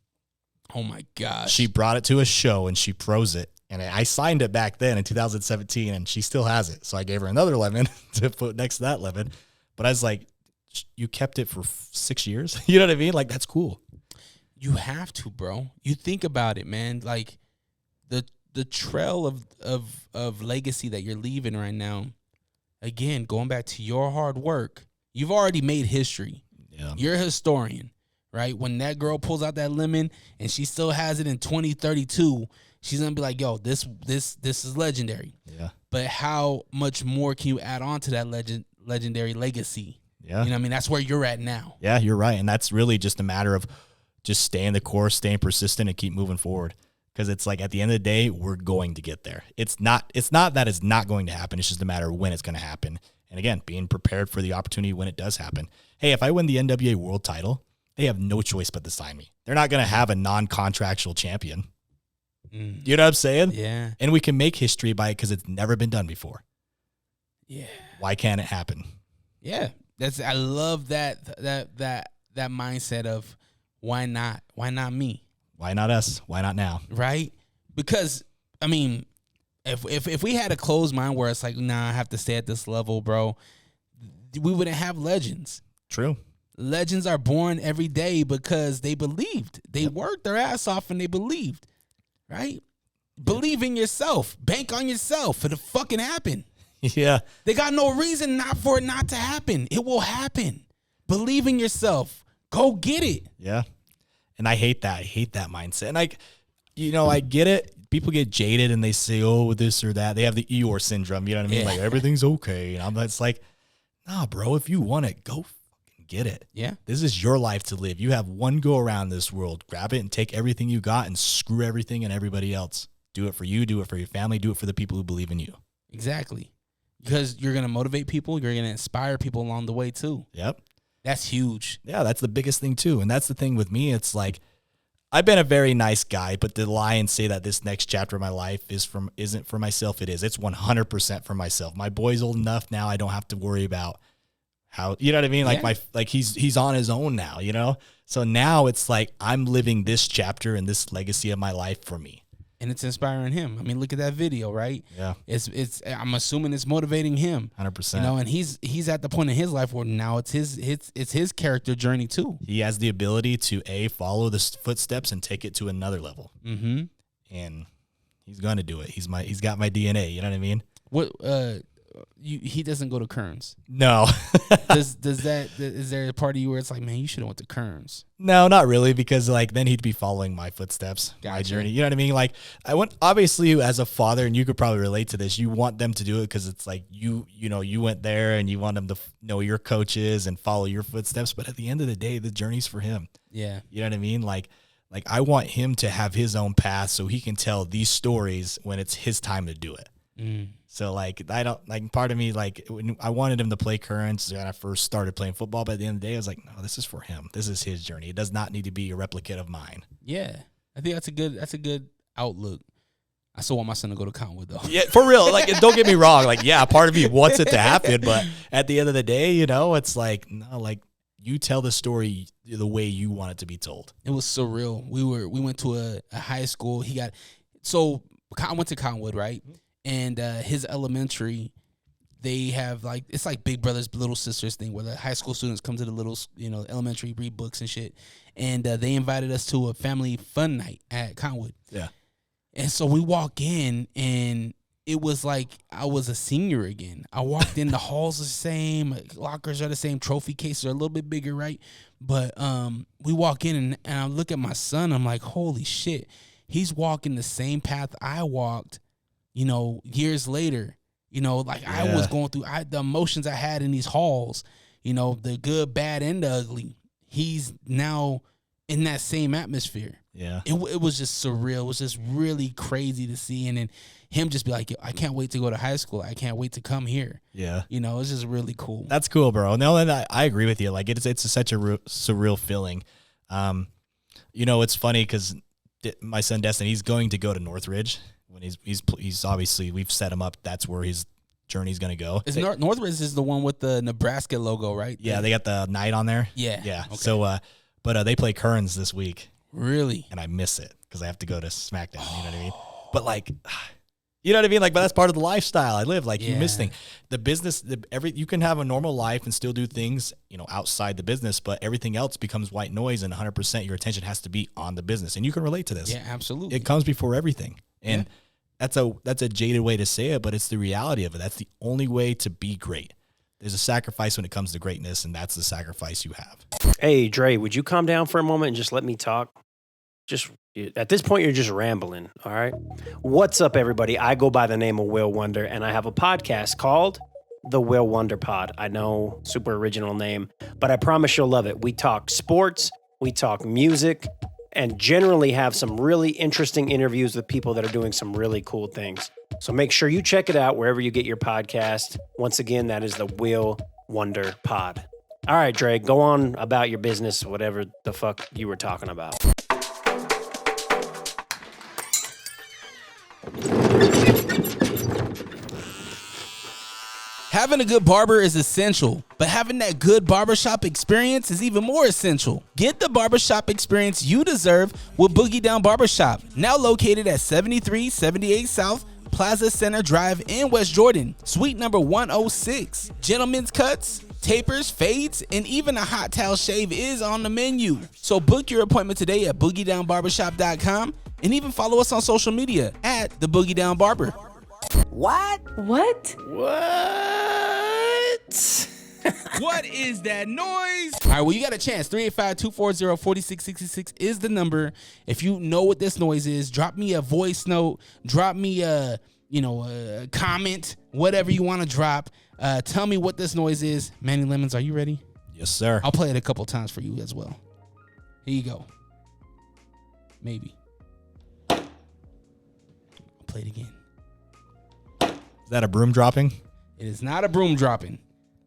Oh, my gosh. She brought it to a show, and she froze it. And I signed it back then in 2017, and she still has it. So I gave her another lemon to put next to that lemon. But I was like, you kept it for 6 years? You know what I mean? Like, that's cool. You have to, bro. You think about it, man. Like, the trail of legacy that you're leaving right now, again, going back to your hard work, you've already made history. Yeah. You're a historian, right? When that girl pulls out that lemon and she still has it in 2032, she's gonna be like, "Yo, this is legendary." Yeah. But how much more can you add on to that legendary legacy? Yeah. You know what I mean? That's where you're at now. Yeah, you're right. And that's really just a matter of just staying the course, staying persistent, and keep moving forward. Because it's like at the end of the day, we're going to get there. It's not that it's not going to happen. It's just a matter of when it's going to happen. And again, being prepared for the opportunity when it does happen. Hey, if I win the NWA World title, they have no choice but to sign me. They're not going to have a non-contractual champion. You know what I'm saying? Yeah. And we can make history by it because it's never been done before. Yeah. Why can't it happen? Yeah. I love that mindset of why not? Why not me? Why not us? Why not now? Right? Because I mean, if we had a closed mind where it's like, nah, I have to stay at this level, bro, we wouldn't have legends. True. Legends are born every day because they believed. They worked their ass off and they believed. Right? Believe in yourself. Bank on yourself. It'll fucking happen. Yeah. They got no reason not for it not to happen. It will happen. Believe in yourself. Go get it. Yeah. And I hate that. I hate that mindset. And I get it. People get jaded and they say, oh, this or that. They have the Eeyore syndrome. You know what I mean? Yeah. Like, everything's okay. And it's like, nah, bro, if you want it, go fucking get it. Yeah. This is your life to live. You have one go around this world. Grab it and take everything you got and screw everything and everybody else. Do it for you. Do it for your family. Do it for the people who believe in you. Exactly. Because you're going to motivate people. You're going to inspire people along the way too. Yep. That's huge. Yeah, that's the biggest thing too. And that's the thing with me. It's like, I've been a very nice guy, but to lie and say that this next chapter of my life isn't for myself, it is. It's 100% for myself. My boy's old enough now. I don't have to worry about how, you know what I mean? Like he's on his own now, you know? So now it's like I'm living this chapter and this legacy of my life for me. And it's inspiring him. I mean, look at that video, right? Yeah. It's I'm assuming it's motivating him. 100%. You know, and he's at the point in his life where now it's his character journey too. He has the ability to follow the footsteps and take it to another level. Mm-hmm. And he's going to do it. He's got my DNA, you know what I mean? What he doesn't go to Kearns. No. Is there a part of you where it's like, man, you should have went to Kearns? No, not really, because like then he'd be following my footsteps, my Gotcha. journey. You know what I mean? Like I want, obviously as a father, and you could probably relate to this, you want them to do it because it's like you went there and you want them to know your coaches and follow your footsteps. But at the end of the day, the journey's for him. Yeah. You know what I mean? Like I want him to have his own path so he can tell these stories when it's his time to do it. Mm. So like I don't like part of me like when I wanted him to play Currents when I first started playing football, but at the end of the day I was like, no, this is for him. This is his journey. It does not need to be a replicate of mine. Yeah. I think that's a good outlook. I still want my son to go to Conwood though. Yeah, for real. Like don't get me wrong. Like yeah, part of me wants it to happen, but at the end of the day, you know, it's like no, like you tell the story the way you want it to be told. It was surreal. We went to a high school. I went to Conwood, right? And his elementary, they have like it's like Big Brothers Little Sisters thing where the high school students come to the little elementary, read books and shit. And they invited us to a family fun night at Conwood. Yeah. And so we walk in and it was like I was a senior again. I walked in, the halls are the same, lockers are the same, trophy cases are a little bit bigger, right? But we walk in and I look at my son, I'm like, holy shit, he's walking the same path I walked. Years later, like I was going through the emotions I had in these halls, the good, bad, and the ugly. He's now in that same atmosphere. Yeah. It was just surreal. It was just really crazy to see. And then him just be like, I can't wait to go to high school. I can't wait to come here. Yeah. It's just really cool. That's cool, bro. No, and I agree with you. Like it's such a surreal feeling. It's funny because my son Destin, he's going to go to Northridge. When he's obviously we've set him up. That's where his journey's gonna go. Northridge is the one with the Nebraska logo, right? Yeah, they got the night on there. Yeah, yeah. Okay. So, but they play Kearns this week. Really? And I miss it because I have to go to SmackDown. You know what I mean? But like, you know what I mean? Like, but that's part of the lifestyle I live. Like, you miss things. The business, you can have a normal life and still do things, outside the business, but everything else becomes white noise, and 100% your attention has to be on the business. And you can relate to this. Yeah, absolutely. It comes before everything. And that's a jaded way to say it, but it's the reality of it. That's the only way to be great. There's a sacrifice when it comes to greatness, and that's the sacrifice you have. Hey, Dre, would you calm down for a moment and just let me talk? Just at this point, you're just rambling, all right? What's up, everybody? I go by the name of Will Wonder, and I have a podcast called The Will Wonder Pod. I know, super original name, but I promise you'll love it. We talk sports, we talk music, and generally have some really interesting interviews with people that are doing some really cool things. So make sure you check it out wherever you get your podcast. Once again, that is the Will Wonder Pod. All right, Dre, go on about your business, whatever the fuck you were talking about. Having a good barber is essential, but having that good barbershop experience is even more essential. Get the barbershop experience you deserve with Boogie Down Barbershop, now located at 7378 South Plaza Center Drive in West Jordan, suite number 106. Gentlemen's cuts, tapers, fades, and even a hot towel shave is on the menu. So book your appointment today at boogiedownbarbershop.com and even follow us on social media at The Boogie Down Barber. What? What? What is that noise? All right, well, you got a chance. 385-240-4666 is the number. If you know what this noise is, drop me a voice note, drop me a comment, whatever you want to drop. Tell me what this noise is. Manny Lemons, are you ready? Yes, sir. I'll play it a couple times for you as well. Here you go. Maybe. I'll play it again. Is that a broom dropping? It is not a broom dropping.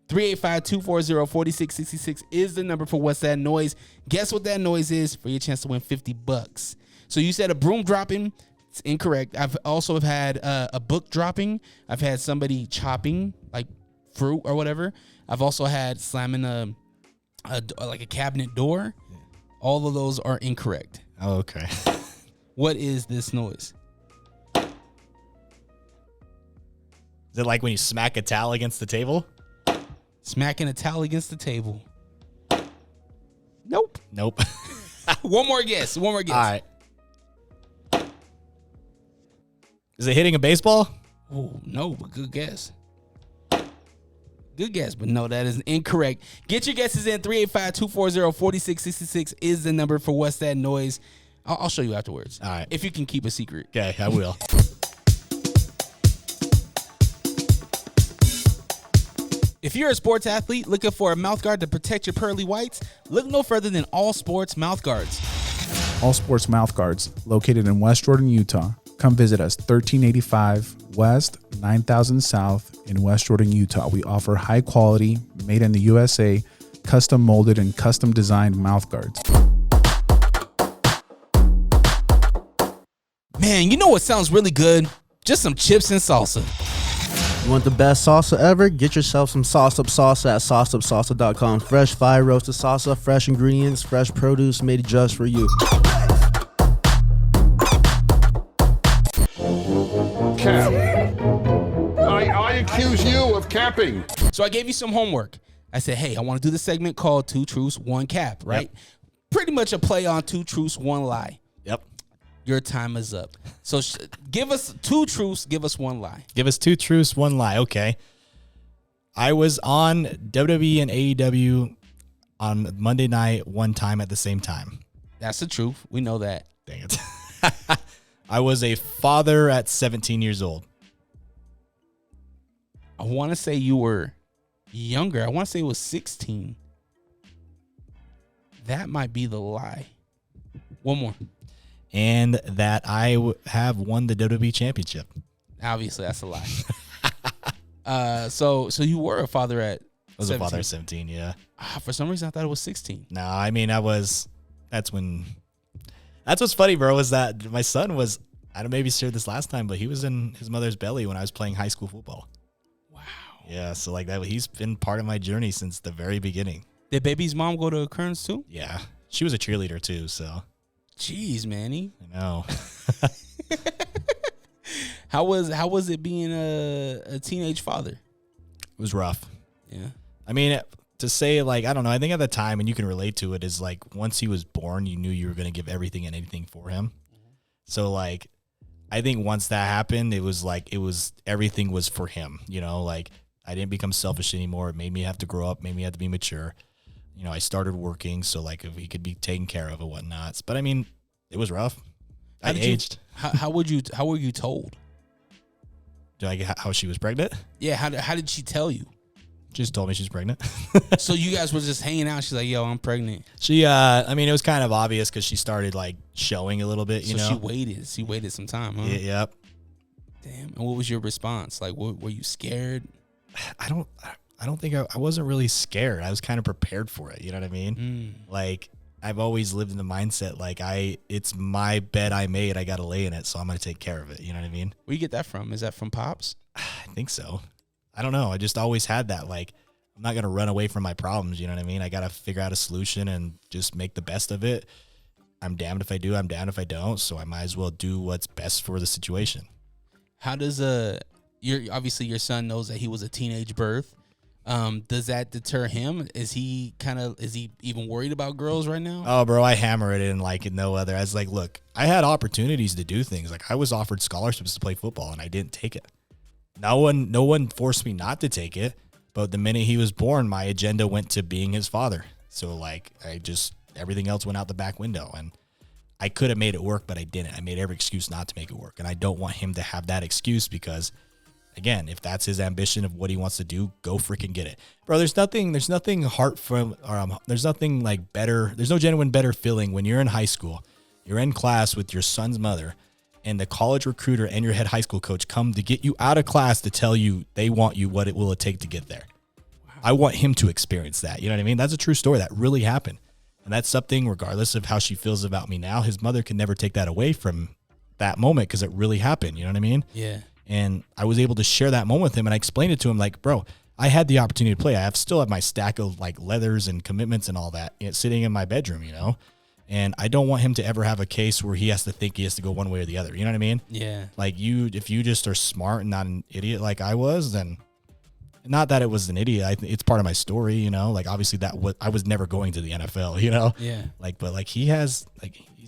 385-240-4666 is the number for What's That Noise. Guess what that noise is for your chance to win $50. So you said a broom dropping. It's incorrect. I've also had a book dropping. I've had somebody chopping like fruit or whatever. I've also had slamming a cabinet door. All of those are incorrect. Oh, okay. What is this noise? Is it like when you smack a towel against the table? Smacking a towel against the table. Nope. Nope. One more guess. All right. Is it hitting a baseball? Oh, no, but good guess. Good guess, but no, that is incorrect. Get your guesses in. 385-240-4666 is the number for What's That Noise. I'll show you afterwards. All right. If you can keep a secret. Okay, I will. If you're a sports athlete looking for a mouthguard to protect your pearly whites, look no further than All Sports Mouthguards. All Sports Mouthguards, located in West Jordan, Utah. Come visit us, 1385 West, 9000 South in West Jordan, Utah. We offer high quality, made in the USA, custom molded and custom designed mouthguards. Man, you know what sounds really good? Just some chips and salsa. You want the best salsa ever? Get yourself some Sauce Up Salsa at sauceupsalsa.com. Fresh fire roasted salsa, fresh ingredients, fresh produce made just for you. Cap. I accuse you of capping. So I gave you some homework. I said, hey, I want to do this segment called Two Truths, One Cap, right? Yep. Pretty much a play on Two Truths, One Lie. Yep. Your time is up. So give us two truths, give us one lie. Give us two truths, one lie. Okay. I was on WWE and AEW on Monday night one time at the same time. That's the truth. We know that. Dang it. I was a father at 17 years old. I want to say you were younger. I want to say it was 16. That might be the lie. One more. And that I have won the WWE championship. Obviously, that's a lie. So you were a father at 17. I was a father at 17, yeah. For some reason, I thought it was 16. No, I mean, that's what's funny, bro, is that my son was, I don't maybe shared this last time, but he was in his mother's belly when I was playing high school football. Wow. Yeah, so like that, he's been part of my journey since the very beginning. Did baby's mom go to Kearns too? Yeah, she was a cheerleader too, so. Jeez, Manny. I know. How was it being a teenage father? It was rough. Yeah. I mean, to say, like, I don't know, I think at the time, and you can relate to it, is like once he was born, you knew you were going to give everything and anything for him. Mm-hmm. So like, I think once that happened, it was everything was for him, you know, like I didn't become selfish anymore. It made me have to grow up, made me have to be mature. You know, I started working, so like if he could be taken care of and whatnot. But I mean, it was rough. I aged. How were you told? How she was pregnant? Yeah. How did she tell you? She just told me she's pregnant. So you guys were just hanging out. She's like, "Yo, I'm pregnant." She, I mean, it was kind of obvious because she started like showing a little bit. You know, she waited. She waited some time, huh? Yeah, yep. Damn. And what was your response? Like, were you scared? I don't think I wasn't really scared. I was kind of prepared for it. You know what I mean? Like I've always lived in the mindset, like it's my bed I made. I got to lay in it. So I'm going to take care of it. You know what I mean? Where you get that from? Is that from Pops? I think so. I don't know. I just always had that. Like, I'm not going to run away from my problems. You know what I mean? I got to figure out a solution and just make the best of it. I'm damned if I do. I'm damned if I don't. So I might as well do what's best for the situation. How does obviously your son knows that he was a teenage birth. Does that deter him? Is he even worried about girls right now? Oh, bro, I hammer it in like no other. I was like, look, I had opportunities to do things. Like I was offered scholarships to play football and I didn't take it. No one forced me not to take it. But the minute he was born, my agenda went to being his father. So like everything else went out the back window, and I could have made it work, but I didn't. I made every excuse not to make it work. And I don't want him to have that excuse because, again, if that's his ambition of what he wants to do, go freaking get it. Bro, there's nothing there's nothing like better. There's no genuine better feeling when you're in high school, you're in class with your son's mother, and the college recruiter and your head high school coach come to get you out of class to tell you they want you, what it will take to get there. Wow. I want him to experience that. You know what I mean? That's a true story. That really happened. And that's something, regardless of how she feels about me now, his mother can never take that away from that moment because it really happened. You know what I mean? Yeah. And I was able to share that moment with him, and I explained it to him like, bro, I had the opportunity to play. I still have my stack of like leathers and commitments and all that sitting in my bedroom, you know? And I don't want him to ever have a case where he has to think he has to go one way or the other. You know what I mean? Yeah. Like if you just are smart and not an idiot like I was, then not that it was an idiot. It's part of my story, you know? Like obviously I was never going to the NFL, you know? Yeah. Like, but like he's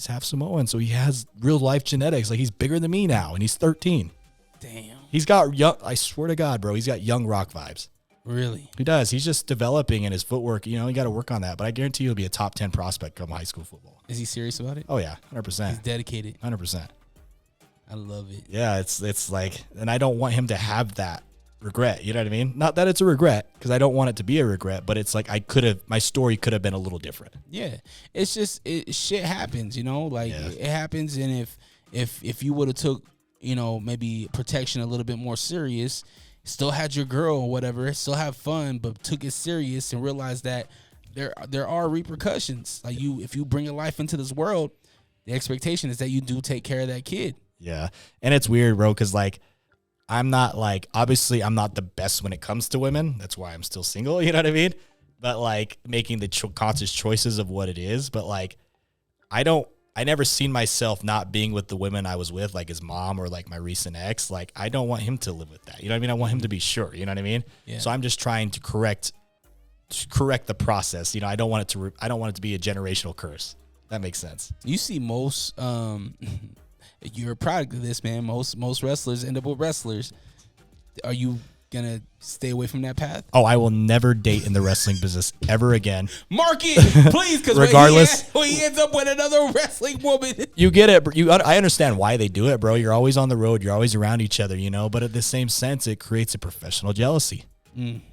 half Samoan, so he has real life genetics. Like he's bigger than me now and he's 13. Damn. He's got young, I swear to God, bro, he's got young Rock vibes. Really? He does. He's just developing in his footwork. You know, you got to work on that. But I guarantee he'll be a top 10 prospect come high school football. Is he serious about it? Oh, yeah. 100%. He's dedicated. 100%. I love it. Yeah, it's like, and I don't want him to have that regret. You know what I mean? Not that it's a regret, because I don't want it to be a regret, but it's like my story could have been a little different. Yeah. It's just, shit happens, you know? Like, it happens, and if you would have took, you know, maybe protection a little bit more serious, still had your girl or whatever, still have fun, but took it serious and realized that there are repercussions. Like if you bring a life into this world, the expectation is that you do take care of that kid. Yeah. And it's weird, bro, because like obviously I'm not the best when it comes to women. That's why I'm still single, you know what I mean? But like making the conscious choices of what it is. But like I never seen myself not being with the women I was with, like his mom or like my recent ex. Like, I don't want him to live with that. You know what I mean? I want him to be sure. You know what I mean? Yeah. So I'm just trying to correct the process. You know, I don't want it to be a generational curse. That makes sense. You see most, you're a product of this, man. Most wrestlers end up with wrestlers. Are you gonna stay away from that path? Oh, I will never date in the wrestling business ever again. Mark it, please, because regardless, when he ends up with another wrestling woman, you get it. I understand why they do it, bro. You're always on the road. You're always around each other, you know. But at the same sense, it creates a professional jealousy.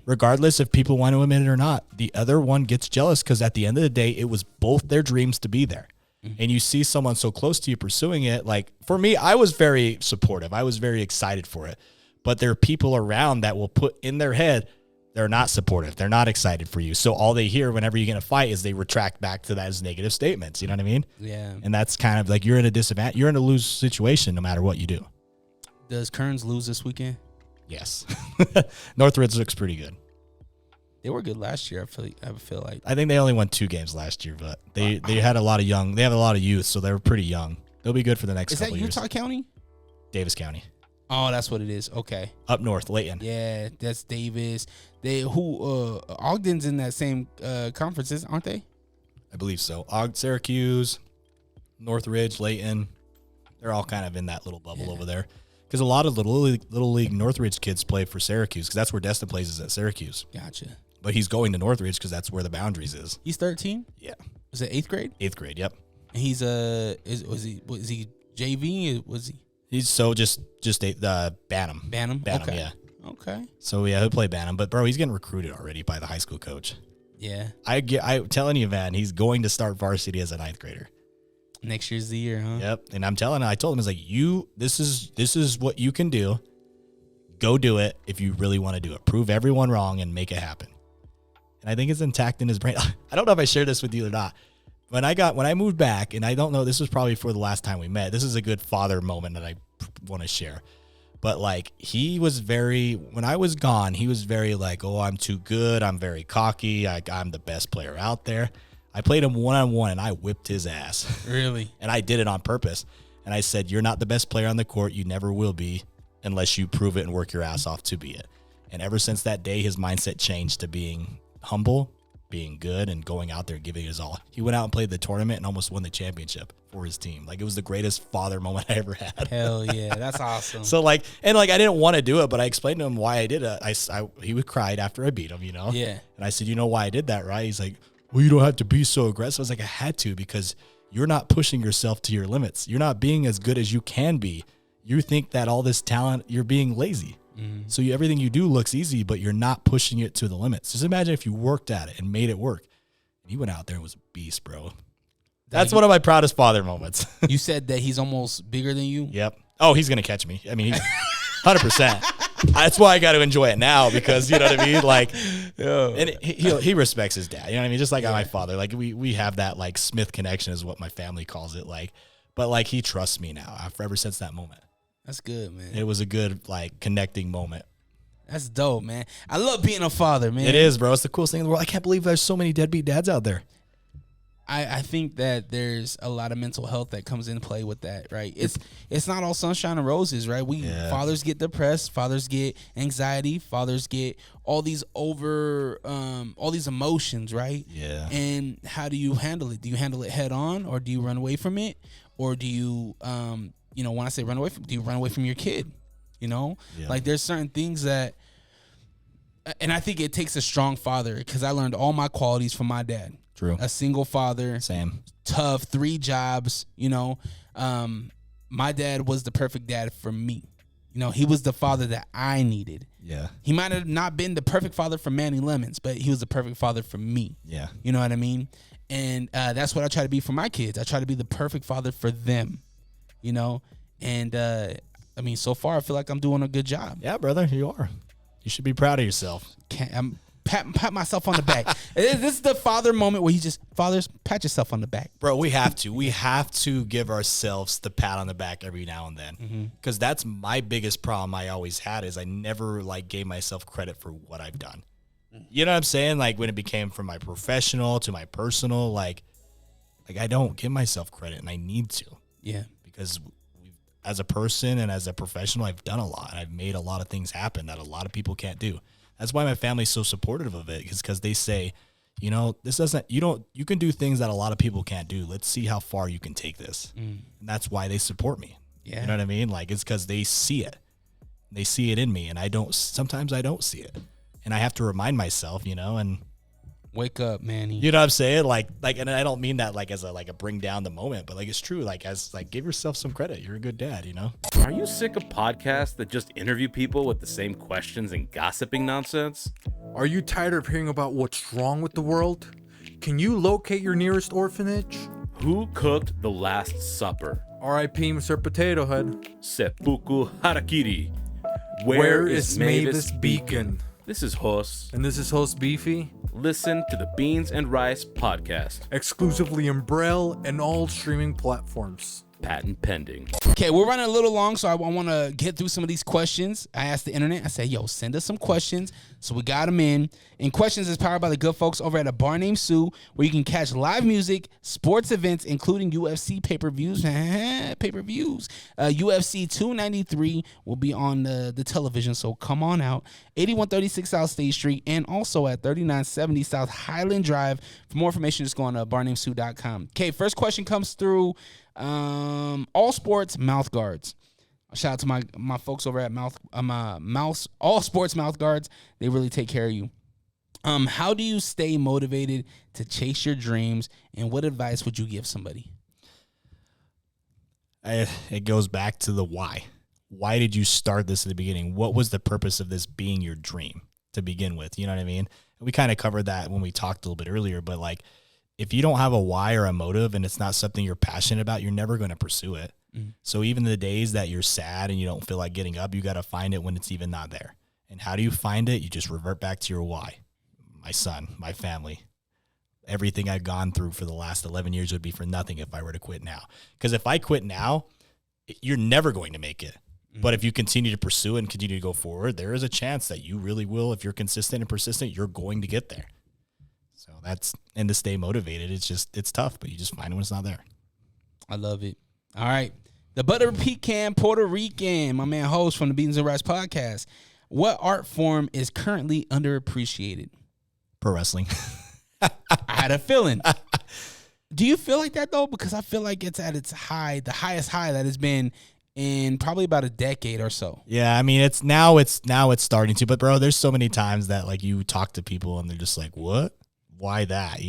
Regardless if people want to admit it or not, the other one gets jealous because at the end of the day, it was both their dreams to be there. And you see someone so close to you pursuing it. Like for me, I was very supportive. I was very excited for it. But there are people around that will put in their head, they're not supportive. They're not excited for you. So all they hear whenever you get in a fight is they retract back to that as negative statements. You know what I mean? Yeah. And that's kind of like you're in a disadvantage. You're in a lose situation no matter what you do. Does Kearns lose this weekend? Yes. Northridge looks pretty good. They were good last year. I feel like. I think they only won 2 games last year, but they had a lot of young. They have a lot of youth, so they were pretty young. They'll be good for the next couple years. Is that Utah County? Davis County. Oh, that's what it is. Okay. Up north, Layton. Yeah, that's Davis. Ogden's in that same conferences, aren't they? I believe so. Syracuse, Northridge, Layton. They're all kind of in that little bubble over there. Because a lot of little league Northridge kids play for Syracuse because that's where Destin plays is at Syracuse. Gotcha. But he's going to Northridge because that's where the boundaries is. He's 13? Yeah. Was it 8th grade? 8th grade, yep. And he's was he JV? Was he? He's just Bantam. Bantam, okay. Yeah. Okay. So yeah, he'll play Bantam, but bro, he's getting recruited already by the high school coach. Yeah. I'm telling you, man, he's going to start varsity as a 9th grader. Next year's the year, huh? Yep. And I told him, it's like, this is what you can do. Go do it if you really want to do it. Prove everyone wrong and make it happen. And I think it's intact in his brain. I don't know if I shared this with you or not. When I moved back, and I don't know, this was probably for the last time we met. This is a good father moment that I want to share. But like, when I was gone, he was very like, oh, I'm too good. I'm very cocky. I'm the best player out there. I played him one-on-one, and I whipped his ass. Really? And I did it on purpose. And I said, you're not the best player on the court. You never will be unless you prove it and work your ass off to be it. And ever since that day, his mindset changed to being humble, being good, and going out there and giving it his all. He went out and played the tournament and almost won the championship for his team. Like, it was the greatest father moment I ever had. Hell yeah, that's awesome. So I didn't want to do it, but I explained to him why I did it. He would cried after I beat him, you know? Yeah. And I said, you know why I did that, right? He's like, well, you don't have to be so aggressive. I was like, I had to, because you're not pushing yourself to your limits. You're not being as good as you can be. You think that all this talent, you're being lazy. Mm-hmm. So everything you do looks easy, but you're not pushing it to the limits. Just imagine if you worked at it and made it work. And he went out there and was a beast, bro. That's one of my proudest father moments. You said that he's almost bigger than you? Yep. Oh, he's going to catch me. I mean, 100%. That's why I got to enjoy it now because you know what I mean. Like, and he respects his dad. You know what I mean? Just like my father. Like we have that like Smith connection is what my family calls it. Like, but like he trusts me now. Ever since that moment. That's good, man. It was a good like connecting moment. That's dope, man. I love being a father, man. It is, bro. It's the coolest thing in the world. I can't believe there's so many deadbeat dads out there. I think that there's a lot of mental health that comes into play with that, right? It's not all sunshine and roses, right? Fathers get depressed, fathers get anxiety, fathers get all these all these emotions, right? Yeah. And how do you handle it? Do you handle it head on, or do you run away from it, or do you, when I say run away from, do you run away from your kid? Like there's certain things that, and I think it takes a strong father because I learned all my qualities from my dad. True. A single father. Same. Tough, 3 jobs, my dad was the perfect dad for me. He was the father that I needed. Yeah. He might have not been the perfect father for Manny Lemons, but he was the perfect father for me. Yeah. You know what I mean? And that's what I try to be for my kids. I try to be the perfect father for them, and so far I feel like I'm doing a good job. Yeah, brother, you are. You should be proud of yourself. I'm pat myself on the back. This is the father moment where fathers, pat yourself on the back. Bro, we have to. We have to give ourselves the pat on the back every now and then. Because that's my biggest problem I always had is I never gave myself credit for what I've done. You know what I'm saying? Like when it became from my professional to my personal, like I don't give myself credit and I need to. Yeah. Because as a person and as a professional, I've done a lot. I've made a lot of things happen that a lot of people can't do. That's why my family's so supportive of it, is because they say, you can do things that a lot of people can't do. Let's see how far you can take this. And that's why they support me. Yeah. You know what I mean? Like, it's because they see it. They see it in me, and sometimes I don't see it. And I have to remind myself, and wake up, Manny. you know what I'm saying? Like, and I don't mean that as a bring down the moment, but it's true. Give yourself some credit. You're a good dad, Are you sick of podcasts that just interview people with the same questions and gossiping nonsense? Are you tired of hearing about what's wrong with the world? Can you locate your nearest orphanage? Who cooked the Last Supper? R.I.P. Mr. Potato Head. Seppuku Harakiri. Where is Mavis Beacon? This is Hos. And this is host Beefy. Listen to the Beans and Rice podcast. Exclusively in Braille and all streaming platforms. Patent pending. Okay, we're running a little long, so I want to get through some of these questions. I asked the internet, I said, send us some questions. So we got them in. And Questions is powered by the good folks over at A Bar Named Sue, where you can catch live music, sports events, including UFC pay-per-views. UFC 293 will be on the television, so come on out. 8136 South State Street, and also at 3970 South Highland Drive. For more information, just go on to barnamedSue.com. Okay, first question comes through All Sports Mouth Guards. Shout out to my folks over at All Sports Mouth Guards. They really take care of you. How do you stay motivated to chase your dreams, and what advice would you give somebody? It goes back to the why. Why did you start this at the beginning? What was the purpose of this being your dream to begin with? You know what I mean? We kind of covered that when we talked a little bit earlier, but if you don't have a why or a motive and it's not something you're passionate about, you're never going to pursue it. So even the days that you're sad and you don't feel like getting up, you got to find it when it's even not there. And how do you find it? You just revert back to your why. My son, my family, everything I've gone through for the last 11 years would be for nothing if I were to quit now. Because if I quit now, you're never going to make it. But if you continue to pursue it and continue to go forward, there is a chance that you really will. If you're consistent and persistent, you're going to get there. So and to stay motivated, it's tough, but you just find it when it's not there. I love it. All right. The Butter Pecan Puerto Rican, my man host from the Beans and Rice podcast. What art form is currently underappreciated? Pro wrestling. I had a feeling. Do you feel like that though? Because I feel like it's at its high, the highest high that it's been in probably about a decade or so. Yeah, I mean it's now starting to, but bro, there's so many times that you talk to people and they're just like, "What? Why that?"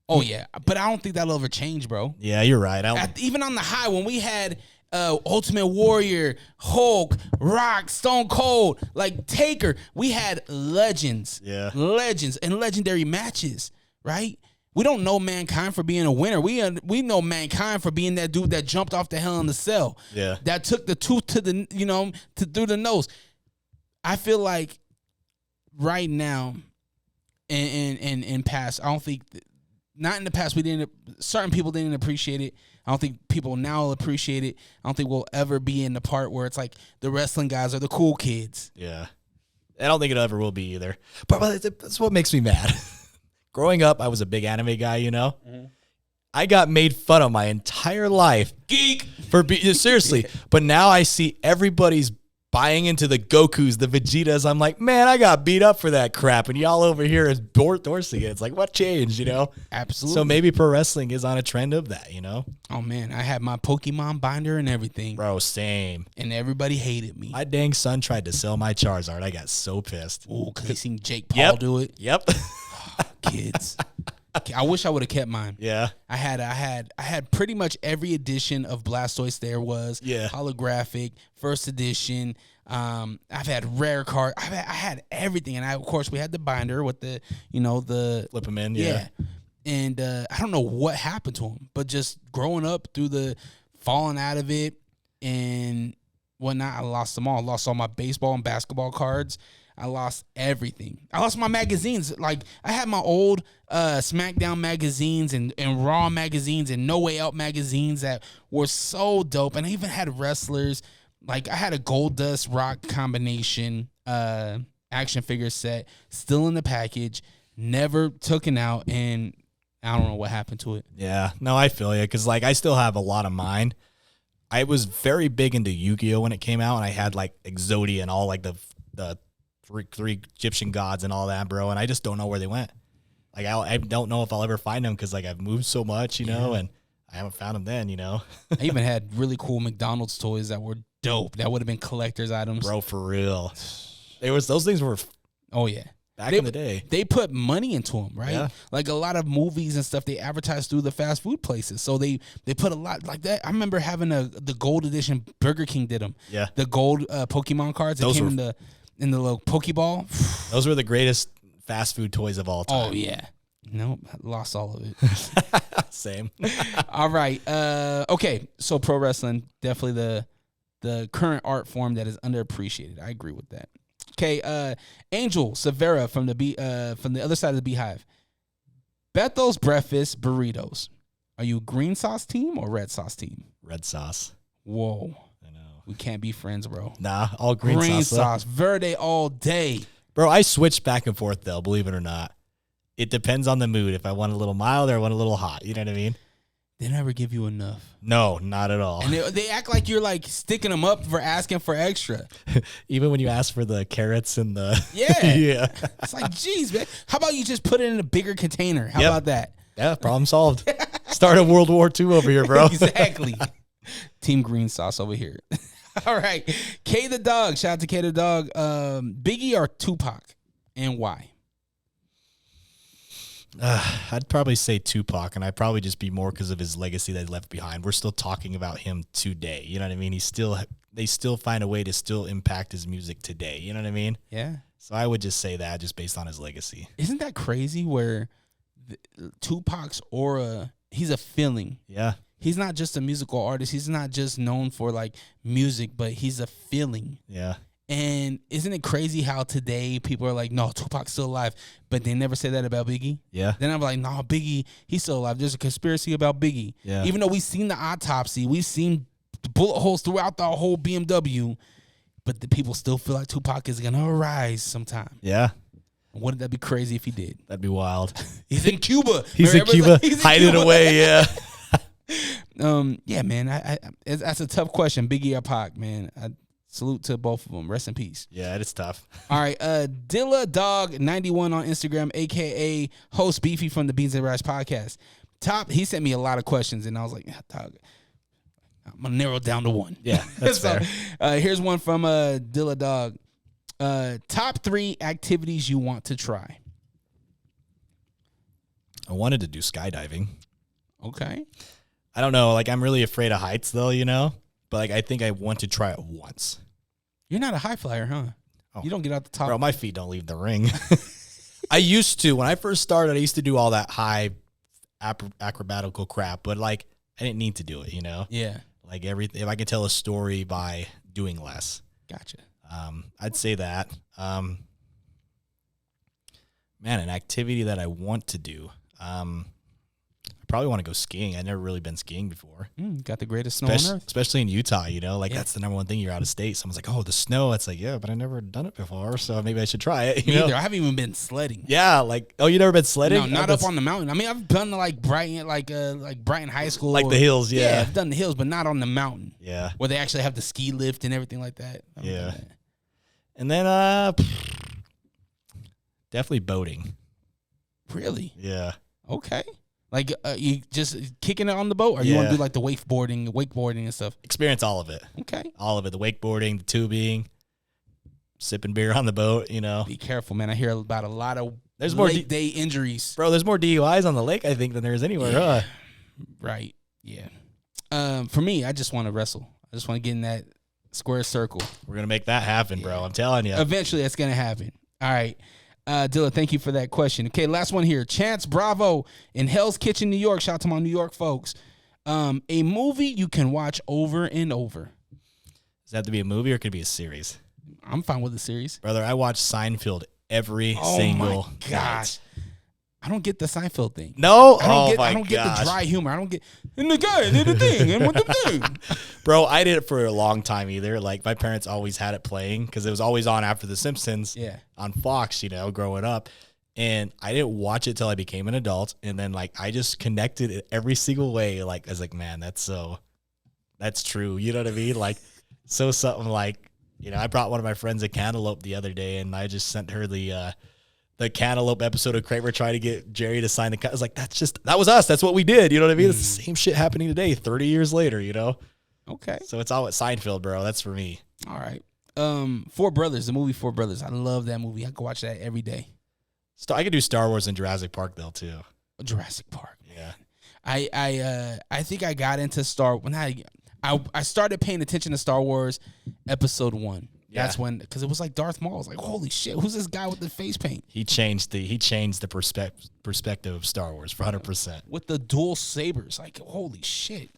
Oh yeah, but I don't think that'll ever change, bro. Yeah, you're right. Even on the high when we had Ultimate Warrior, Hulk, Rock, Stone Cold, Taker, we had legends, and legendary matches, right? We don't know Mankind for being a winner. We know Mankind for being that dude that jumped off the Hell in the Cell. Yeah, that took the tooth to the through the nose. I feel like right now, in past, I don't think, not in the past, certain people didn't appreciate it. I don't think people now will appreciate it. I don't think we'll ever be in the part where it's like the wrestling guys are the cool kids. Yeah. I don't think it ever will be either. But that's what makes me mad. Growing up, I was a big anime guy, you know? Mm-hmm. I got made fun of my entire life. Geek! Seriously. But now I see everybody's buying into the Gokus, the Vegetas. I'm like, man, I got beat up for that crap. And y'all over here is endorsing it. It's like, what changed, you know? Absolutely. So maybe pro wrestling is on a trend of that, you know? Oh, man. I had my Pokemon binder and everything. Bro, same. And everybody hated me. My dang son tried to sell my Charizard. I got so pissed. Ooh, because he seen Jake Paul do it. Yep. Kids. I wish I would have kept mine. Yeah. I had pretty much every edition of Blastoise there was. Yeah. Holographic, first edition. I've had rare cards. I had everything. And of course we had the binder with the flip them in. Yeah. And I don't know what happened to him, but just growing up through the falling out of it and whatnot, I lost them all. I lost all my baseball and basketball cards. I lost everything. I lost my magazines. Like, I had my old SmackDown magazines and Raw magazines and No Way Out magazines that were so dope. And I even had wrestlers. Like, I had a Goldust Rock combination action figure set still in the package, never taken out, and I don't know what happened to it. Yeah. No, I feel you, because, like, I still have a lot of mine. I was very big into Yu-Gi-Oh! When it came out, and I had, like, Exodia and all, like, the three Egyptian gods and all that, bro, and I just don't know where they went. Like, I don't know if I'll ever find them, because, like, I've moved so much, you know, and I haven't found them then, you know. I even had really cool McDonald's toys that were dope. That would have been collector's items. Bro, for real. Those things were oh yeah. Back in the day. They put money into them, right? Yeah. Like a lot of movies and stuff, they advertise through the fast food places. So they put a lot like that. I remember having the gold edition. Burger King did them. Yeah. The gold Pokemon cards that came in the little Pokeball. Those were the greatest fast food toys of all time. Oh yeah. Nope, lost all of it. Same. All right. Okay. So pro wrestling, definitely the current art form that is underappreciated. I agree with that. Okay. Angel Severa from the other side of the Beehive. Bethel's breakfast burritos. Are you green sauce team or red sauce team? Red sauce. Whoa. I know. We can't be friends, bro. Nah, all green sauce. Verde all day. Bro, I switch back and forth though, believe it or not. It depends on the mood. If I want a little mild or I want a little hot. You know what I mean? They never give you enough. No, not at all. And they act like you're like sticking them up for asking for extra. Even when you ask for the carrots and the... Yeah. Yeah. It's like, geez, man. How about you just put it in a bigger container? How about that? Yeah, problem solved. Start a World War II over here, bro. Exactly. Team green sauce over here. All right. K the Dog. Shout out to K the Dog. Biggie or Tupac, and why? I'd probably say Tupac, and I'd probably just be more because of his legacy that he left behind. We're still talking about him today. You know what I mean? They still find a way to still impact his music today. You know what I mean? Yeah. So I would just say that just based on his legacy. Isn't that crazy where Tupac's aura, he's a feeling. Yeah. He's not just a musical artist. He's not just known for like music, but he's a feeling. Yeah. And isn't it crazy how today people are like, no, Tupac's still alive, but they never say that about Biggie? Yeah. Then I'm like, no, Biggie, he's still alive. There's a conspiracy about Biggie. Yeah. Even though we've seen the autopsy, we've seen the bullet holes throughout the whole BMW, but the people still feel like Tupac is going to arise sometime. Yeah. Wouldn't that be crazy if he did? That'd be wild. He's in Cuba. He's in Cuba, hiding away, yeah. Yeah, man, that's a tough question. Biggie or Pac, man. Salute to both of them. Rest in peace. Yeah, it's tough. All right. Dilla Dog 91 on Instagram, a.k.a. host Beefy from the Beans and Rice podcast. He sent me a lot of questions, and I was like, dog, I'm going to narrow it down to one. Yeah, that's so, fair. Here's one from Dilla Dog. Top 3 activities you want to try. I wanted to do skydiving. Okay. I don't know. Like, I'm really afraid of heights, though, you know? But, like, I think I want to try it once. You're not a high flyer, huh? Oh. You don't get out the top. Bro, my feet don't leave the ring. I used to. When I first started, I used to do all that high acrobatical crap. But, like, I didn't need to do it, you know? Yeah. Like, if I could tell a story by doing less. Gotcha. I'd say that. Man, an activity that I want to do. I probably want to go skiing. I've never really been skiing before. Got the greatest snow on earth. Especially in Utah, that's the number one thing. You're out of state. Someone's like, oh, the snow. It's like, yeah, but I've never done it before, so maybe I should try it. Me either. I haven't even been sledding. Yeah, you never been sledding? No, not up on the mountain. I mean, I've done Brighton, Brighton High School. Like the hills, yeah. Yeah, I've done the hills, but not on the mountain. Yeah. Where they actually have the ski lift and everything like that. Yeah. And then definitely boating. Really? Yeah. Okay. You just kicking it on the boat, or you want to do the wakeboarding and stuff? Experience all of it. Okay. All of it. The wakeboarding, the tubing, sipping beer on the boat, Be careful, man. I hear about a lot of lake day injuries. Bro, there's more DUIs on the lake, I think, than there is anywhere, huh? Right. Yeah. For me, I just want to wrestle. I just want to get in that square circle. We're going to make that happen, bro. I'm telling you. Eventually, that's going to happen. All right. Dilla, thank you for that question. Okay, last one here. Chance Bravo in Hell's Kitchen, New York. Shout out to my New York folks. A movie you can watch over and over. Does that have to be a movie or could it be a series? I'm fine with a series. Brother, I watch Seinfeld every single gosh. I don't get the Seinfeld thing. No? I don't get the dry humor. I don't get, and the guy did the thing, and what the thing. Bro, I did it for a long time either. My parents always had it playing because it was always on after The Simpsons on Fox, growing up. And I didn't watch it till I became an adult. And then, I just connected it every single way. I was like, man, that's true. You know what I mean? So something I brought one of my friends a cantaloupe the other day, and I just sent her the cantaloupe episode of Kramer trying to get Jerry to sign the. I was like, that was us. That's what we did. You know what I mean? It's the same shit happening today, 30 years later. Okay. So it's all at Seinfeld, bro. That's for me. All right. Four Brothers, the movie Four Brothers. I love that movie. I could watch that every day. I could do Star Wars and Jurassic Park though too. Jurassic Park. Yeah. I think I got into I started paying attention to Star Wars Episode 1. That's when, because it was like Darth Maul. I was like, holy shit, who's this guy with the face paint? He changed the perspective of Star Wars for 100%. With the dual sabers, holy shit.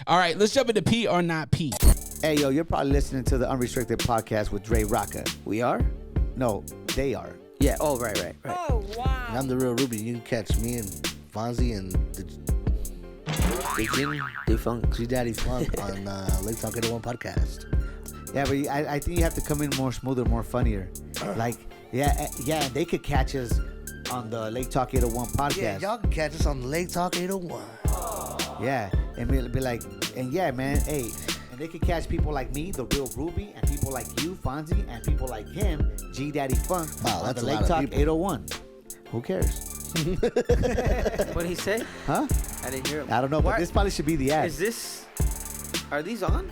All right, let's jump into P or not P. Hey, yo, you're probably listening to the Unrestricted Podcast with DreRawka. We are? No, they are. Yeah, oh, right. Oh, wow. And I'm the real Ruby. You can catch me and Fonzie and the Jimmy Defunk. G-Daddy Funk on Lake Talk 801 Podcast. Yeah, but I think you have to come in more smoother, more funnier. They could catch us on the Lake Talk 801 podcast. Yeah, y'all can catch us on the Lake Talk 801. Yeah, and be like, and yeah, man, hey, and they could catch people like me, the real Ruby, and people like you, Fonzie, and people like him, G Daddy Funk, on the Lake Talk 801. Who cares? What did he say? Huh? I didn't hear him. I don't know, but this probably should be the ad. Are these on?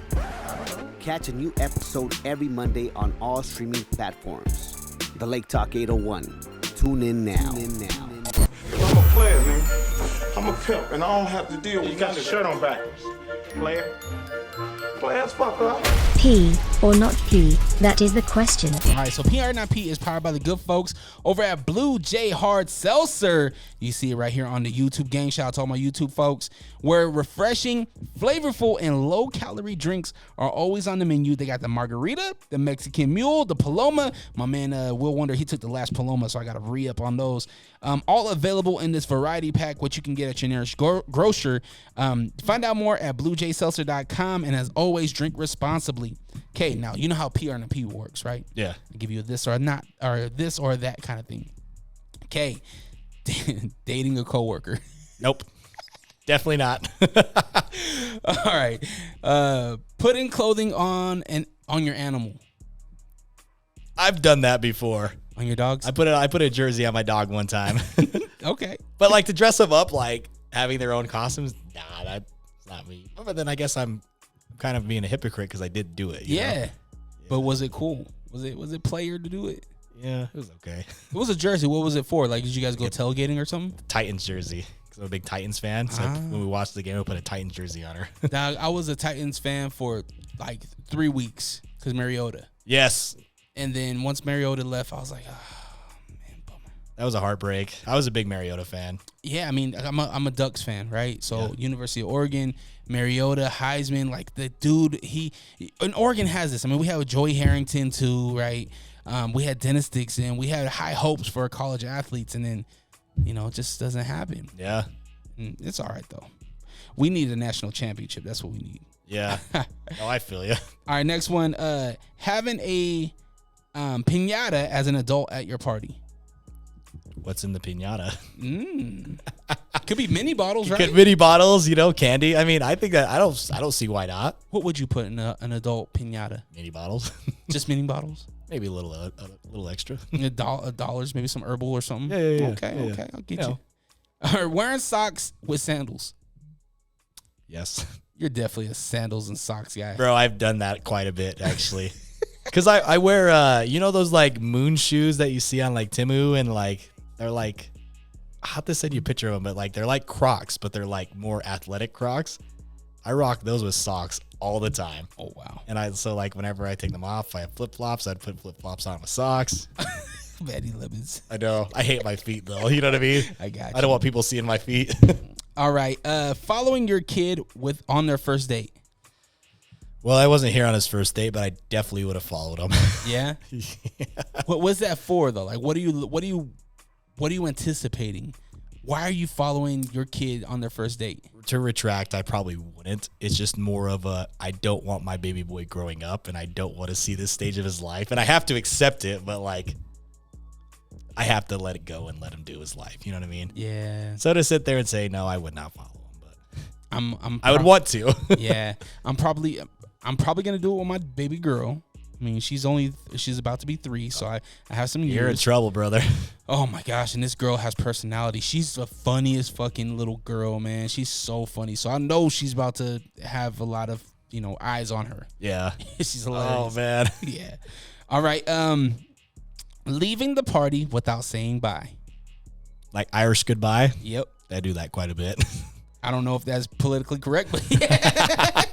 Catch a new episode every Monday on all streaming platforms. The Lake Talk 801. Tune in now. I'm a player, man. I'm a pimp, and I don't have to deal with you. Got your shirt on backwards. Player. Players, fuck up. P or not P? That is the question. All right, so P or not P is powered by the good folks over at Blue J Hard Seltzer. You see it right here on the YouTube gang. Shout out to all my YouTube folks. Where refreshing, flavorful, and low-calorie drinks are always on the menu. They got the margarita, the Mexican mule, the Paloma. My man Will Wonder, he took the last Paloma, so I got to re-up on those. All available in this variety pack, which you can get at your nearest grocer. Find out more at bluejseltzer.com, and as always, drink responsibly. Okay, now you know how P or not P works, right? Yeah. I give you a this or not, or this or that kind of thing. Okay, dating a coworker. Nope. Definitely not. All right. Putting clothing on your animal. I've done that before. On your dogs? I put a jersey on my dog one time. Okay. But to dress them up, having their own costumes, nah, that's not me. But then I guess I'm kind of being a hypocrite because I did do it. You know? But was it cool? Was it player to do it? Yeah, it was okay. It was a jersey. What was it for? Did you guys go tailgating or something? Titans jersey. Because I'm a big Titans fan. So when we watched the game, we put a Titans jersey on her. Dog, I was a Titans fan for 3 weeks because Mariota. Yes. And then once Mariota left, I was like, oh, man, bummer. That was a heartbreak. I was a big Mariota fan. Yeah, I mean, I'm a Ducks fan, right? So University of Oregon, Mariota, Heisman, like the dude, and Oregon has this. I mean, we have Joey Harrington too, right? We had Dennis Dixon. We had high hopes for college athletes, and then, it just doesn't happen. Yeah. And it's all right though. We need a national championship. That's what we need. Yeah. No, I feel you. All right, next one. Having a piñata as an adult at your party. What's in the piñata? Could be mini bottles, right? Could mini bottles, candy. I mean, I think that I don't see why not. What would you put in an adult piñata? Mini bottles. Just mini bottles? Maybe a little extra. $1, maybe some herbal or something. Yeah. Okay, I'll get you. Or wearing socks with sandals. Yes. You're definitely a sandals and socks guy. Bro, I've done that quite a bit, actually. Because I wear, those, like, moon shoes that you see on, like, Temu, and, like, they're, like, I have to send you a picture of them, but, like, they're like Crocs, but they're, like, more athletic Crocs. I rock those with socks all the time. Oh, wow. And so, like, whenever I take them off, I have flip-flops. I'd put flip-flops on with socks. Manny Lemons. I know. I hate my feet, though. You know what I mean? I got you. I don't want people seeing my feet. All right. Following your kid on their first date. Well, I wasn't here on his first date, but I definitely would have followed him. Yeah? What was that for, though? Like, what are you anticipating? Why are you following your kid on their first date? To retract, I probably wouldn't. It's just more of I don't want my baby boy growing up, and I don't want to see this stage of his life. And I have to accept it, but, like, I have to let it go and let him do his life. You know what I mean? Yeah. So to sit there and say, no, I would not follow him, but I would want to. Yeah. I'm probably going to do it with my baby girl. I mean, she's about to be 3, so I have some years. You're in trouble, brother. Oh my gosh, and this girl has personality. She's the funniest fucking little girl, man. She's so funny. So I know she's about to have a lot of, eyes on her. Yeah. She's hilarious. Oh, man. Yeah. All right. Leaving the party without saying bye. Like Irish goodbye? Yep. I do that quite a bit. I don't know if that's politically correct, but yeah.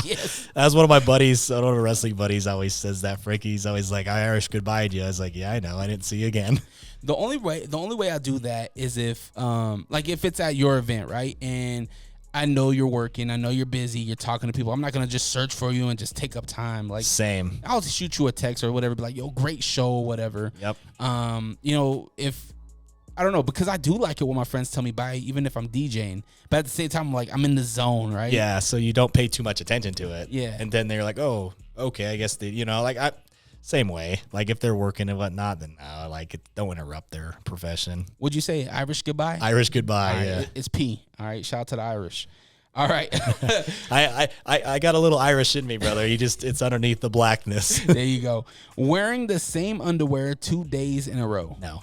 Yes. That's one of my buddies, one of my wrestling buddies always says that. Frankie's always like, I Irish goodbye to you. I was like, yeah, I know. I didn't see you again. The only way I do that is if it's at your event, right? And I know you're working, I know you're busy, you're talking to people. I'm not gonna just search for you and just take up time. Like, same. I'll just shoot you a text or whatever, be like, yo, great show or whatever. Yep. If I don't know, because I do like it when my friends tell me bye, even if I'm DJing. But at the same time, I'm in the zone, right? Yeah, so you don't pay too much attention to it. Yeah. And then they're like, oh, okay, I guess same way. Like, if they're working and whatnot, then don't interrupt their profession. Would you say Irish goodbye? Irish goodbye, right, yeah. It's P. All right, shout out to the Irish. All right. I got a little Irish in me, brother. It's underneath the blackness. There you go. Wearing the same underwear 2 days in a row. No.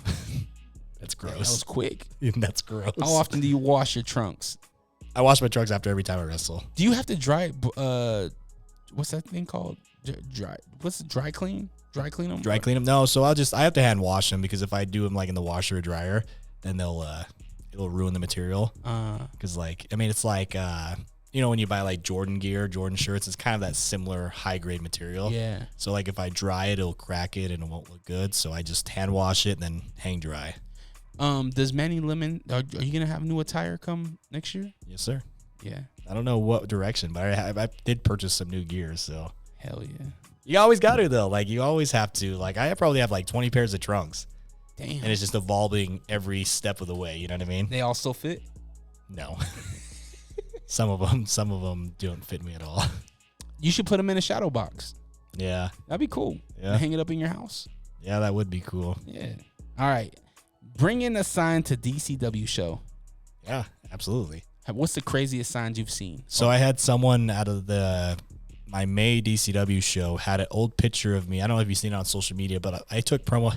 That's gross. That was quick. That's gross. How often do you wash your trunks? I wash my trunks after every time I wrestle. Do you have to dry? What's that thing called? Dry. What's it? Dry clean? Dry clean them? Dry clean them? No. So I have to hand wash them, because if I do them like in the washer or dryer, then it'll ruin the material. Because it's like when you buy like Jordan gear, Jordan shirts, it's kind of that similar high grade material. Yeah. So like if I dry it, it'll crack it and it won't look good. So I just hand wash it and then hang dry. Does Manny Lemon? Are you gonna have new attire come next year? Yes, sir. Yeah. I don't know what direction, but I did purchase some new gear. So hell yeah. You always got to though. Like you always have to. Like I probably have like 20 pairs of trunks. Damn. And it's just evolving every step of the way. You know what I mean? They all still fit? No. Some of them don't fit me at all. You should put them in a shadow box. Yeah. That'd be cool. Yeah. Hang it up in your house. Yeah, that would be cool. Yeah. All right. Bring in a sign to DCW show. Yeah, absolutely. What's the craziest signs you've seen? So I had someone out of my May DCW show had an old picture of me. I don't know if you've seen it on social media, but I took promo.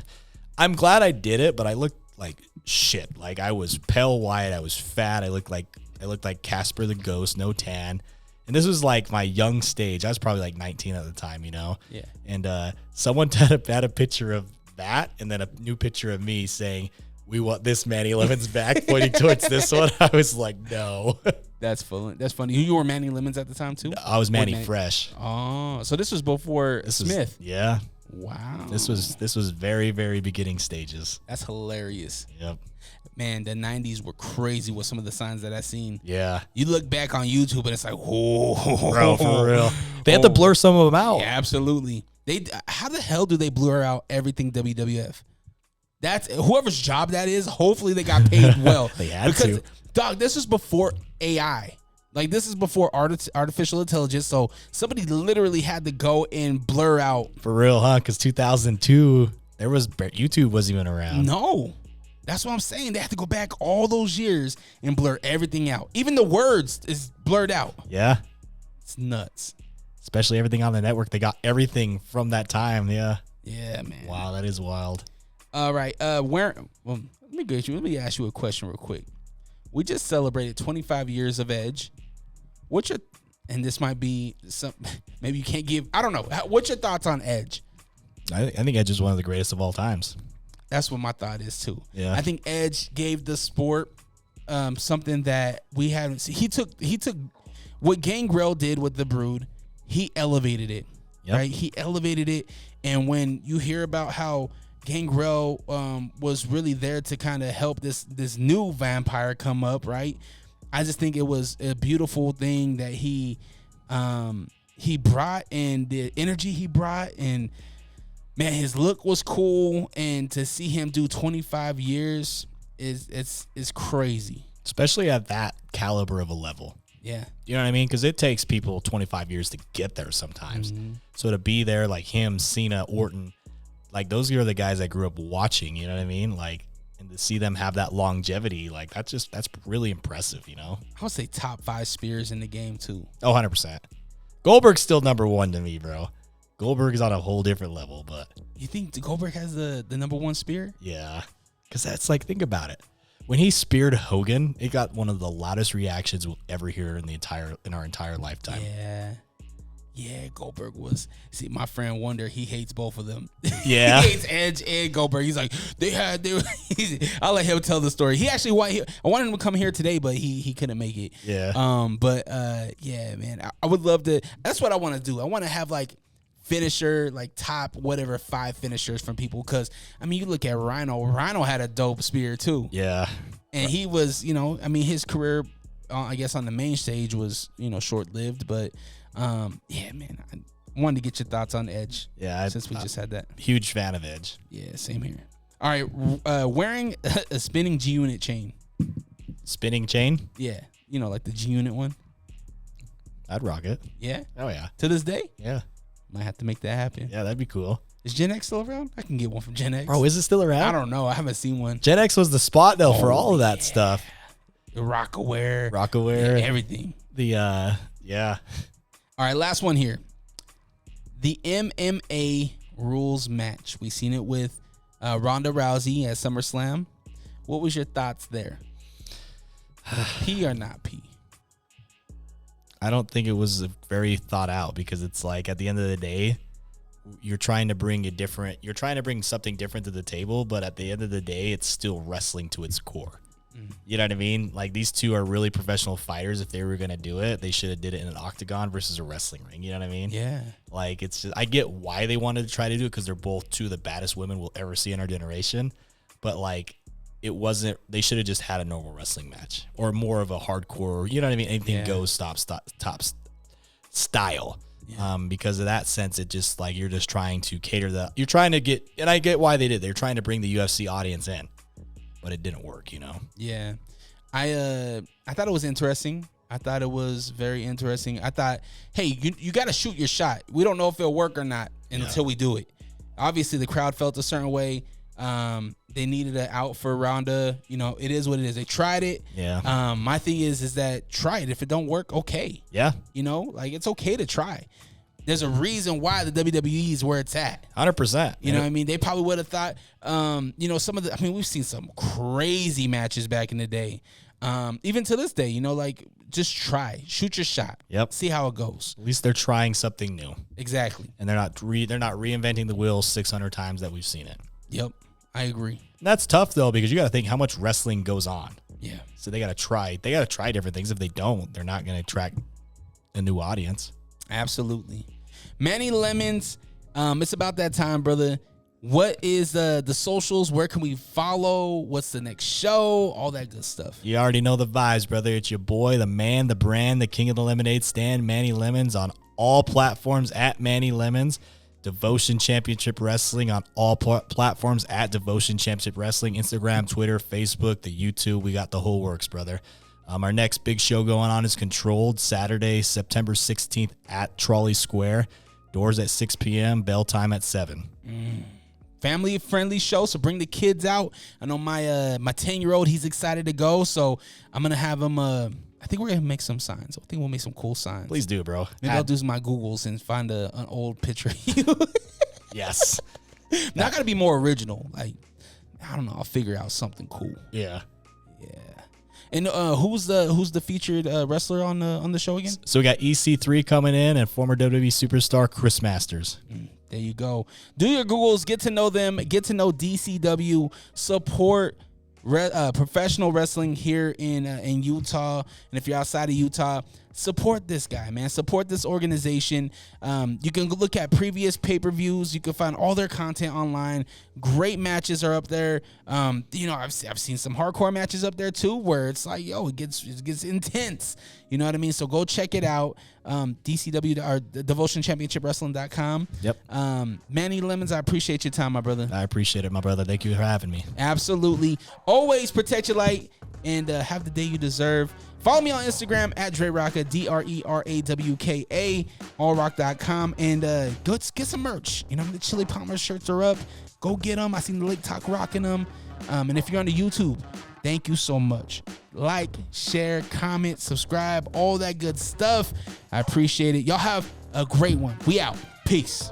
I'm glad I did it, but I looked like shit. Like I was pale white. I was fat. I looked like Casper the Ghost, no tan. And this was like my young stage. I was probably like 19 at the time, Yeah. And someone had a picture of that, and then a new picture of me saying, "We want this Manny Lemons back," pointing towards this one. I was like, no. That's funny. You were Manny Lemons at the time too? I was Manny Fresh. Oh, so this was before Smith. Yeah. Wow. This was very, very beginning stages. That's hilarious. Yep. Man, the 90s were crazy with some of the signs that I seen. Yeah. You look back on YouTube and it's like, whoa. Bro, for real. They had to blur some of them out. Yeah, absolutely. How the hell do they blur out everything WWF? That's whoever's job that is. Hopefully they got paid well. They had to. Dog, this is before AI. Like, this is before artificial intelligence. So somebody literally had to go and blur out. For real, huh? Because 2002, YouTube wasn't even around. No. That's what I'm saying. They had to go back all those years and blur everything out. Even the words is blurred out. Yeah. It's nuts. Especially everything on the network. They got everything from that time. Yeah. Yeah, man. Wow, that is wild. All right. Let me ask you a question real quick. We just celebrated 25 years of Edge. And this might be maybe you can't give, I don't know. What's your thoughts on Edge? I think Edge is one of the greatest of all times. That's what my thought is too. Yeah. I think Edge gave the sport something that we haven't seen. He took what Gangrel did with the Brood. He elevated it. Yep. Right? He elevated it. And when you hear about how Gangrel was really there to kind of help this new vampire come up, right? I just think it was a beautiful thing that he brought, and the energy he brought, and man, his look was cool, and to see him do 25 years is crazy, especially at that caliber of a level. Yeah, you know what I mean? Because it takes people 25 years to get there sometimes. Mm-hmm. So to be there like him, Cena, Orton, like those are the guys I grew up watching. You know what I mean? Like, and to see them have that longevity, like that's really impressive. You know? I would say top 5 spears in the game too. Oh, 100%. Goldberg's still number 1 to me, bro. Goldberg is on a whole different level, but you think Goldberg has the number 1 spear? Yeah, because that's like, think about it. When he speared Hogan, it got one of the loudest reactions we'll ever hear in our entire lifetime. Yeah, Goldberg was. See, my friend Wonder, he hates both of them. Yeah, he hates Edge and Goldberg. He's like, I'll let him tell the story. He actually, I wanted him to come here today, but he couldn't make it. Yeah. Yeah, man, I would love to. That's what I want to do. I want to have like finisher, like top whatever 5 finishers from people, because I mean, you look at Rhino had a dope spear too. Yeah, and he was, his career I guess on the main stage was short-lived, but yeah, man, I wanted to get your thoughts on Edge. Yeah, since we just had that. Huge fan of Edge. Yeah, same here. All right, wearing a spinning G-Unit chain. Spinning chain? Yeah, like the G-Unit one. I'd rock it. Yeah? Oh yeah. To this day? Yeah. Might have to make that happen. Yeah, that'd be cool. Is Gen X still around? I can get one from Gen X. Bro, is it still around? I don't know. I haven't seen one. Gen X was the spot though for all of that stuff. The Rockaware. Yeah, everything. Yeah. All right, last one here. The MMA rules match. We seen it with Ronda Rousey at SummerSlam. What was your thoughts there? P or not P? I don't think it was very thought out, because it's like at the end of the day, you're trying to bring something different to the table, but at the end of the day, it's still wrestling to its core. You know what I mean? Like, these two are really professional fighters. If they were going to do it, they should have did it in an octagon versus a wrestling ring. You know what I mean? Yeah. Like, it's just, I get why they wanted to try to do it, because they're both two of the baddest women we'll ever see in our generation. But like, it wasn't, they should have just had a normal wrestling match, or more of a hardcore, you know what I mean? Anything goes top style. Yeah. Because of that sense, it just like, you're just trying to cater you're trying to get, and I get why they did. They're trying to bring the UFC audience in, but it didn't work, Yeah. I thought it was interesting. I thought it was very interesting. I thought, hey, you got to shoot your shot. We don't know if it'll work or not until we do it. Obviously, the crowd felt a certain way. They needed an out for Ronda. It is what it is. They tried it. Yeah. My thing is that try it. If it don't work, okay. Yeah. Like, it's okay to try. There's a reason why the WWE is where it's at. 100%. You know what I mean? They probably would have thought, some of we've seen some crazy matches back in the day. Even to this day, like, just try, shoot your shot. Yep. See how it goes. At least they're trying something new. Exactly. And they're not reinventing the wheel 600 times that we've seen it. Yep. I agree. And that's tough though, because you got to think how much wrestling goes on. Yeah. So they got to try different things. If they don't, they're not going to attract a new audience. Absolutely. Manny Lemons It's about that time, brother. What is the socials? Where can we follow? What's the next show? All that good stuff. You already know the vibes, brother. It's your boy, the man, the brand, the king of the lemonade stand, Manny Lemons, on all platforms at Manny Lemons. Devotion Championship Wrestling on all platforms at Devotion Championship Wrestling. Instagram, Twitter, Facebook, the YouTube. We got the whole works, brother. Our next big show going on is Controlled, Saturday, September 16th at Trolley Square. Doors at 6 p.m., bell time at 7. Family friendly show, so bring the kids out. I know my 10-year-old, he's excited to go, so I'm gonna have him. I think we're gonna make some signs. I think we'll make some cool signs. Please do, bro. Maybe I'll do my Googles and find an old picture of you. Yes. Not gotta be more original. Like, I don't know. I'll figure out something cool. Yeah. And who's the featured wrestler on the show again? So we got EC3 coming in and former WWE superstar Chris Masters. There you go. Do your Googles. Get to know them. Get to know DCW. Support professional wrestling here in Utah. And if you're outside of Utah, support this guy, man. Support this organization. You can look at previous pay-per-views. You can find all their content online. Great matches are up there. I've seen some hardcore matches up there too, where it's like, yo, it gets intense. You know what I mean? So go check it out. DCW or DevotionChampionshipWrestling.com. Yep. Manny Lemons, I appreciate your time, my brother. I appreciate it, my brother. Thank you for having me. Absolutely. Always protect your light and have the day you deserve. Follow me on Instagram at DreRawka, DRERAWKA, allrock.com, and go get some merch. You know, the Chili Palmer shirts are up. Go get them. I seen the Lake Talk rocking them. And if you're on the YouTube, thank you so much. Like, share, comment, subscribe, all that good stuff. I appreciate it. Y'all have a great one. We out. Peace.